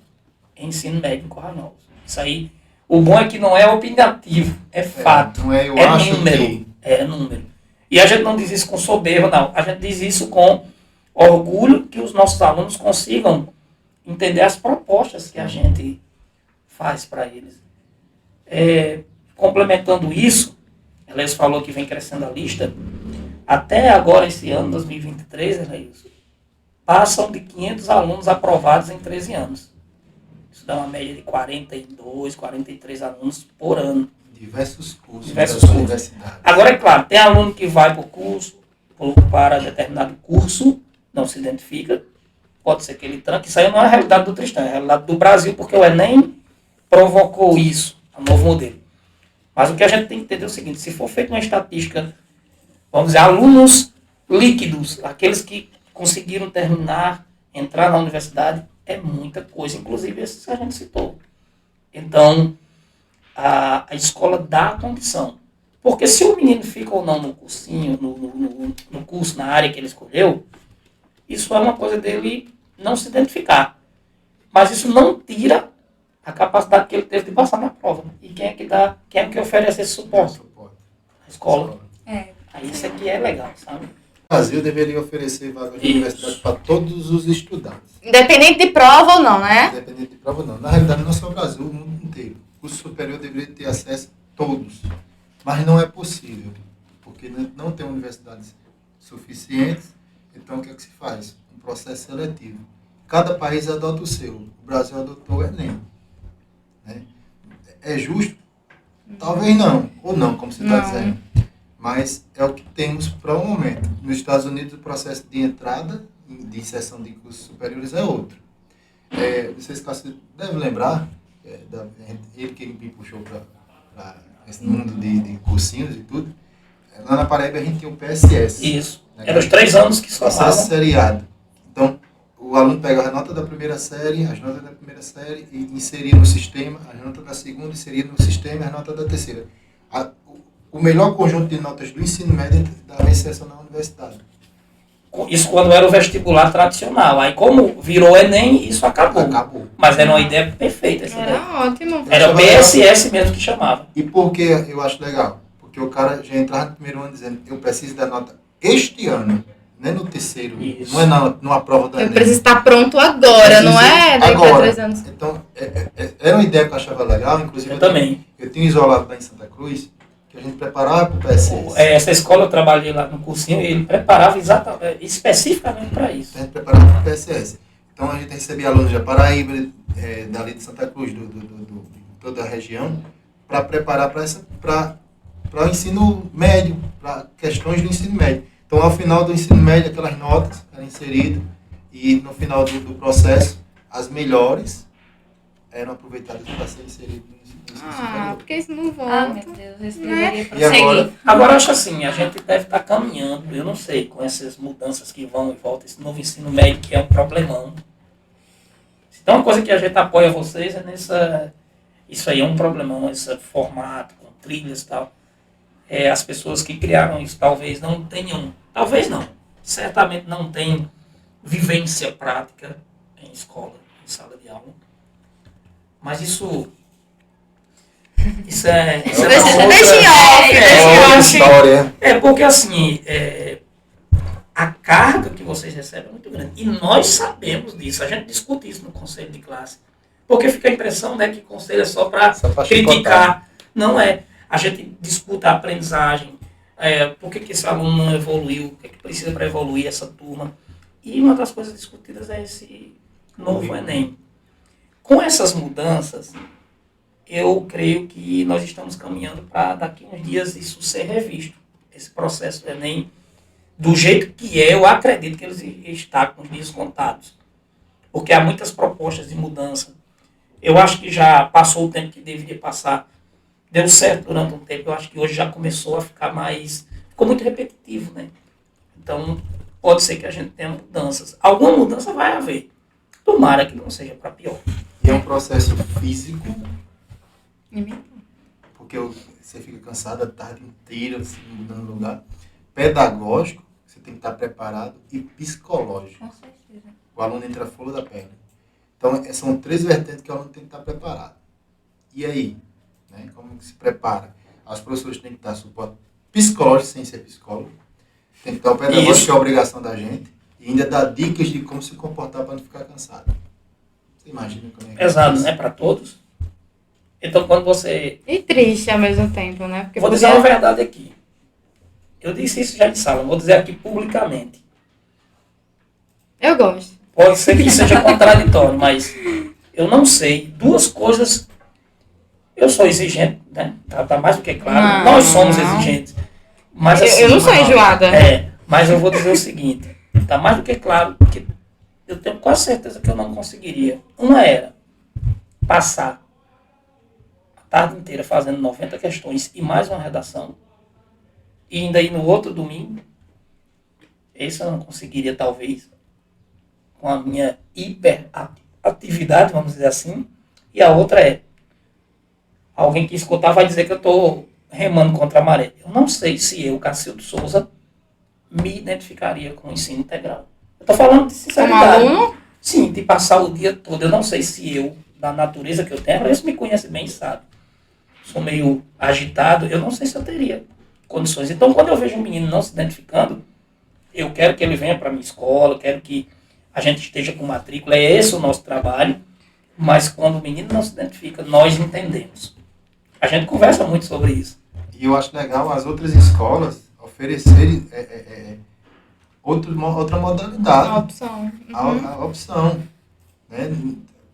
C: ensino médio em Currais Novos. Isso aí, o bom é que não é opinativo, é fato.
D: Não é, eu
C: É
D: acho
C: número.
D: que...
C: É número. E a gente não diz isso com soberba, não. A gente diz isso com orgulho que os nossos alunos consigam entender as propostas que a gente faz para eles. Complementando isso, Elias falou que vem crescendo a lista. Até agora, esse ano, 2023, Elias, passam de 500 alunos aprovados em 13 anos. Isso dá uma média de 42, 43 alunos por ano.
D: Diversos cursos
C: Diversos
D: das
C: cursos.
D: universidades.
C: Agora, é claro, tem aluno que vai para o curso, para determinado curso, não se identifica, pode ser que ele tranque. Isso aí não é a realidade do Tristão, é a realidade do Brasil, porque o Enem provocou isso, o novo modelo. Mas o que a gente tem que entender é o seguinte, se for feita uma estatística, vamos dizer, alunos líquidos, aqueles que conseguiram terminar, entrar na universidade, é muita coisa, inclusive esses que a gente citou. Então, a escola dá a condição. Porque se o menino fica ou não no cursinho, no curso, na área que ele escolheu, isso é uma coisa dele não se identificar. Mas isso não tira a capacidade que ele teve de passar na prova. E quem é que oferece esse suporte? A escola. Aí isso aqui é legal, sabe?
D: O Brasil deveria oferecer vagas de universidade para todos os estudantes.
A: Independente de prova ou não, né?
D: Independente de prova, não. Na realidade, não só o Brasil, o mundo inteiro. O curso superior deveria ter acesso a todos. Mas não é possível, porque não tem universidades suficientes. Então, o que é que se faz? Um processo seletivo. Cada país adota o seu. O Brasil adotou o Enem. Né? É justo? Talvez não. Ou não, como você está dizendo. Mas é o que temos para o momento. Nos Estados Unidos, o processo de entrada, de inserção de cursos superiores é outro. Vocês devem lembrar, ele que me puxou para esse mundo de cursinhos e tudo. Lá na Paraíba a gente tinha o PSS.
C: Isso. Eram os 3 anos que
D: processo
C: somavam.
D: seriado. Então, o aluno pega a nota da primeira série, as notas da primeira série e inseria no sistema, as notas da segunda, inseria no sistema e as notas da terceira. O melhor conjunto de notas do ensino médio dava inserção na universidade.
C: Isso quando era o vestibular tradicional. Aí como virou Enem, isso acabou.
D: Acabou.
C: Mas era uma ideia perfeita essa ideia.
A: Era ótimo.
C: Era PSS mesmo que chamava.
D: E por que eu acho legal? Porque o cara já entrava no primeiro ano dizendo, eu preciso da nota este ano, não é no terceiro,
C: Isso.
D: não é numa prova da
A: Eu
D: Enem.
A: preciso estar pronto agora, não é daqui a
D: Agora.
A: 3 anos.
D: Então, era uma ideia que eu achava legal, inclusive
C: Eu também.
D: Eu tinha isolado lá em Santa Cruz, que a gente preparava para o PSS.
C: Essa escola eu trabalhei lá no cursinho e ele preparava especificamente para isso.
D: A gente preparava para o PSS. Então a gente recebia alunos da Paraíba, dali de Santa Cruz, de toda a região, para preparar para o ensino médio, para questões do ensino médio. Então, ao final do ensino médio, aquelas notas eram inseridas e no final do processo, as melhores eram aproveitadas para ser inseridas no ensino superior.
A: Porque isso não
B: Ah, meu
A: volta.
B: Deus, isso
A: Né?
B: deveria
D: E
B: prosseguir.
C: Agora, acho assim, a gente deve estar caminhando, eu não sei, com essas mudanças que vão e voltam, esse novo ensino médio que é um problemão. Se tem uma coisa que a gente apoia vocês é nessa... Isso aí é um problemão, esse formato, com trilhas e tal. As pessoas que criaram isso talvez não tenham... Talvez não. Certamente não têm vivência prática em escola, em sala de aula. Mas isso é
A: Deixa
C: uma outra-
A: em off, deixa em
D: Outra
A: off.
D: história.
C: porque assim, a carga que vocês recebem é muito grande. E nós sabemos disso. A gente discute isso no conselho de classe. Porque fica a impressão, né, que o conselho é só para
D: Só pra
C: criticar.
D: chicotar.
C: Não é. A gente disputa a aprendizagem. Por que esse aluno não evoluiu? O que é que precisa para evoluir essa turma? E uma das coisas discutidas é esse novo Enem. Com essas mudanças, eu creio que nós estamos caminhando para daqui a uns dias isso ser revisto. Esse processo do Enem, do jeito que eu acredito que eles está com os dias contados. Porque há muitas propostas de mudança. Eu acho que já passou o tempo que deveria passar. Deu certo durante um tempo. Eu acho que hoje já começou a ficar mais... Ficou muito repetitivo, né? Então, pode ser que a gente tenha mudanças. Alguma mudança vai haver. Tomara que não seja para pior.
D: E é um processo físico, porque você fica cansado a tarde inteira, assim, mudando de lugar. Pedagógico, você tem que estar preparado. E psicológico.
B: Com certeza.
D: O aluno entra fora da perna. Então, são 3 vertentes que o aluno tem que estar preparado. E aí? Né? Como que se prepara? As professores têm que dar suporte psicológico, sem ser psicólogo. Tem que dar o pedagógico,
C: Isso.
D: que é a obrigação da gente. E ainda dar dicas de como se comportar para não ficar cansado. Você imagina como é que
C: Pesado,
D: isso?
C: né? Para todos. Então, quando você...
A: E triste ao mesmo tempo, né? Porque
C: Vou dizer uma verdade aqui. Eu disse isso já em sala, vou dizer aqui publicamente.
A: Eu gosto.
C: Pode ser que seja contraditório, mas eu não sei. 2 coisas. Eu sou exigente, né? Tá mais do que claro.
A: Não.
C: Nós somos exigentes. Mas, assim,
A: Eu não sou enjoada.
C: Mas eu vou dizer o seguinte. Tá mais do que claro que eu tenho quase certeza que eu não conseguiria. Uma era passar a tarde inteira fazendo 90 questões e mais uma redação. E ainda ir no outro domingo. Esse eu não conseguiria, talvez, com a minha hiperatividade, vamos dizer assim. E a outra é, alguém que escutar vai dizer que eu estou remando contra a maré. Eu não sei se eu, Cacildo Souza, me identificaria com o ensino integral. Eu estou falando de
A: Como
C: sinceridade.
A: aluno,
C: Sim, de passar o dia todo. Eu não sei se eu, da natureza que eu tenho, você me conhece bem, sabe? Sou meio agitado, eu não sei se eu teria condições. Então, quando eu vejo um menino não se identificando, eu quero que ele venha para a minha escola, eu quero que a gente esteja com matrícula, é esse o nosso trabalho. Mas quando o menino não se identifica, nós entendemos. A gente conversa muito sobre isso.
D: E eu acho legal as outras escolas oferecerem outra
A: a
D: modalidade,
A: opção.
D: a opção. Né?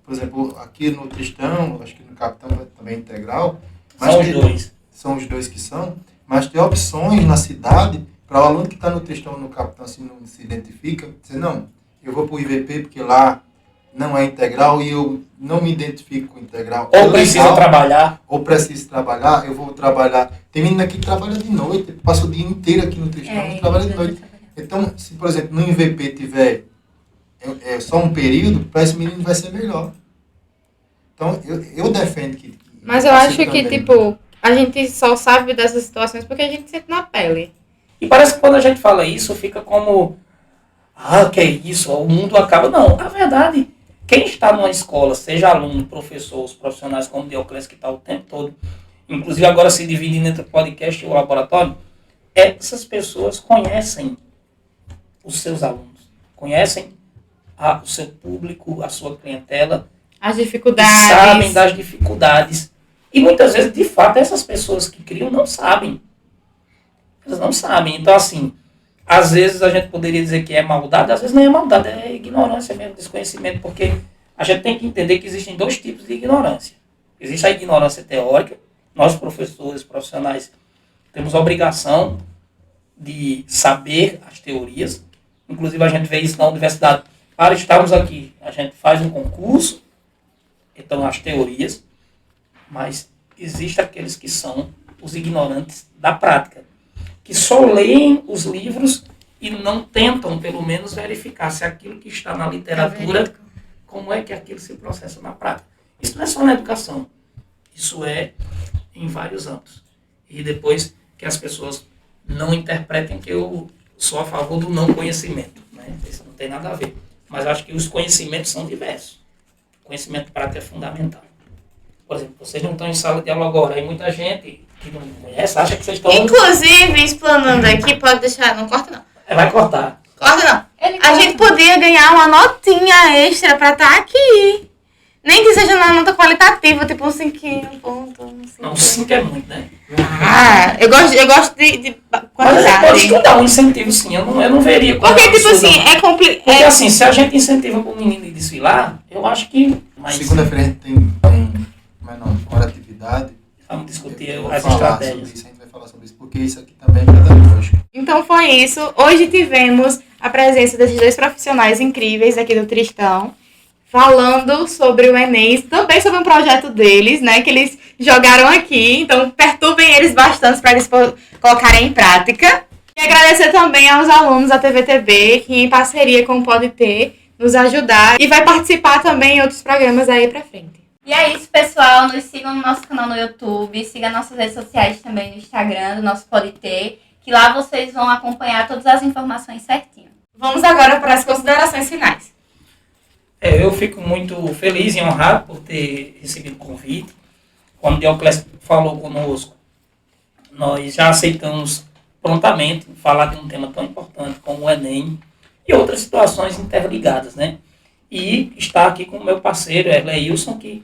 D: Por exemplo, aqui no Tristão, acho que no Capitão também é integral.
C: São os
D: tem-
C: dois.
D: São os dois que são, mas tem opções na cidade para o aluno que está no Tristão ou no Capitão, assim, não se identifica, dizer, não, eu vou para o IVP porque lá não é integral e eu não me identifico com integral.
C: Ou
D: É
C: precisa
D: legal,
C: trabalhar.
D: ou preciso trabalhar, eu vou trabalhar. Tem menina que trabalha de noite, passa o dia inteiro aqui no Tristão e trabalha de noite. Então, se, por exemplo, no IVP tiver só um período, para esse menino vai ser melhor. Então, eu defendo que...
A: Mas eu
D: assim
A: acho que,
D: também.
A: tipo, a gente só sabe dessas situações porque a gente sente na pele.
C: E parece que quando a gente fala isso, fica como... Ah, que é isso, o mundo acaba. Não, a verdade, quem está numa escola, seja aluno, professor, os profissionais como o Dioclésio, que está o tempo todo, inclusive agora se dividindo entre o podcast e o laboratório, essas pessoas conhecem os seus alunos, conhecem o seu público, a sua clientela,
A: As
C: e
A: dificuldades.
C: sabem das dificuldades. E muitas vezes, de fato, essas pessoas que criam não sabem. Elas não sabem. Então, assim, às vezes a gente poderia dizer que é maldade, às vezes não é maldade, é ignorância mesmo, desconhecimento, porque a gente tem que entender que existem 2 tipos de ignorância. Existe a ignorância teórica, nós professores, profissionais, temos a obrigação de saber as teorias, inclusive a gente vê isso na universidade, para estarmos aqui, a gente faz um concurso, então as teorias, mas existem aqueles que são os ignorantes da prática, que só leem os livros e não tentam, pelo menos, verificar se aquilo que está na literatura, como é que aquilo se processa na prática. Isso não é só na educação, isso é em vários âmbitos. E depois que as pessoas não interpretem que eu sou a favor do não conhecimento, né? Isso não tem nada a ver. Mas acho que os conhecimentos são diversos. O conhecimento prático é fundamental. Por exemplo, vocês não estão em sala de aula agora, aí muita gente que não conhece acha que vocês estão...
A: Inclusive, explanando aqui, pode deixar, não corta não.
C: Vai cortar.
A: Corta não.
B: Ele
A: A gente podia ganhar uma notinha extra pra estar aqui. Nem que seja uma nota qualitativa, tipo um 5, um ponto, um 5.
C: Não, 5 é muito, né?
A: Ah, eu gosto de
C: Mas a gente
A: qualidade.
C: pode estudar um incentivo, sim. Eu não veria como
A: Porque, tipo
C: absurdo,
A: assim,
C: não.
A: é complicado.
C: Porque assim, se a gente incentiva para o menino ir desfilar, eu acho que... Mas
D: Segunda-feira a gente tem como é não, hora de atividade.
C: vamos discutir
D: Eu vou
C: as
D: falar
C: estratégias.
D: sobre isso, a gente vai falar sobre isso, porque isso aqui também é pedagógico.
A: Então foi isso. Hoje tivemos a presença desses dois profissionais incríveis aqui do Tristão, falando sobre o Enem, também sobre um projeto deles, né, que eles jogaram aqui. Então perturbem eles bastante para eles colocarem em prática. E agradecer também aos alunos da TVTB, que em parceria com o Pode Ter, nos ajudar e vai participar também em outros programas aí pra frente.
B: E é isso, pessoal. Nos sigam no nosso canal no YouTube, sigam nossas redes sociais também no Instagram, do nosso Pode Ter, que lá vocês vão acompanhar todas as informações certinho.
A: Vamos agora para as considerações finais.
C: Eu fico muito feliz e honrado por ter recebido o convite. Quando o Dioclésio falou conosco, nós já aceitamos prontamente falar de um tema tão importante como o Enem e outras situações interligadas, né? E estar aqui com o meu parceiro, Erleilson, que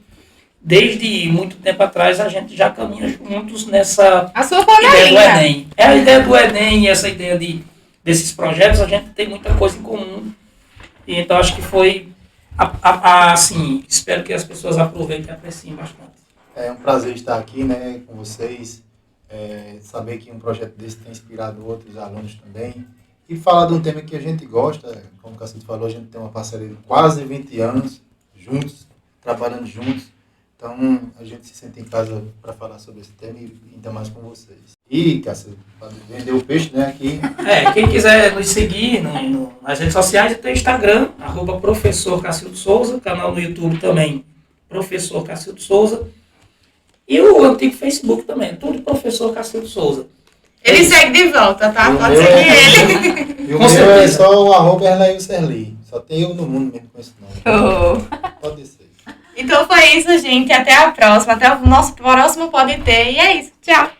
C: desde muito tempo atrás a gente já caminha juntos nessa
A: A sua
C: ideia do
A: panelinha.
C: Enem. É a ideia do Enem e essa ideia desses projetos, a gente tem muita coisa em comum. E então acho que foi, assim, espero que as pessoas aproveitem e apreciem bastante.
D: É um prazer estar aqui, né, com vocês, saber que um projeto desse tem inspirado outros alunos também, e falar de um tema que a gente gosta, como o Cacito falou, a gente tem uma parceria de quase 20 anos, juntos, trabalhando juntos, então a gente se sente em casa para falar sobre esse tema e ainda mais com vocês. E, Cacito, pode vender o peixe, né, aqui.
C: Quem quiser nos seguir nas redes sociais, tem o Instagram, @professor Cacildo Souza, canal no YouTube também, Professor Cacildo Souza, e o antigo Facebook também, tudo Professor Cacildo Souza.
A: Ele segue de volta, tá?
D: E o
A: Pode
D: meu
A: seguir ele.
D: E o
C: Com
D: meu é
C: certeza.
D: só o @Erleilson. Só tem eu no mundo mesmo com esse nome. Pode ser.
A: Então foi isso, gente. Até a próxima. Até o nosso próximo Pode Ter. E é isso. Tchau.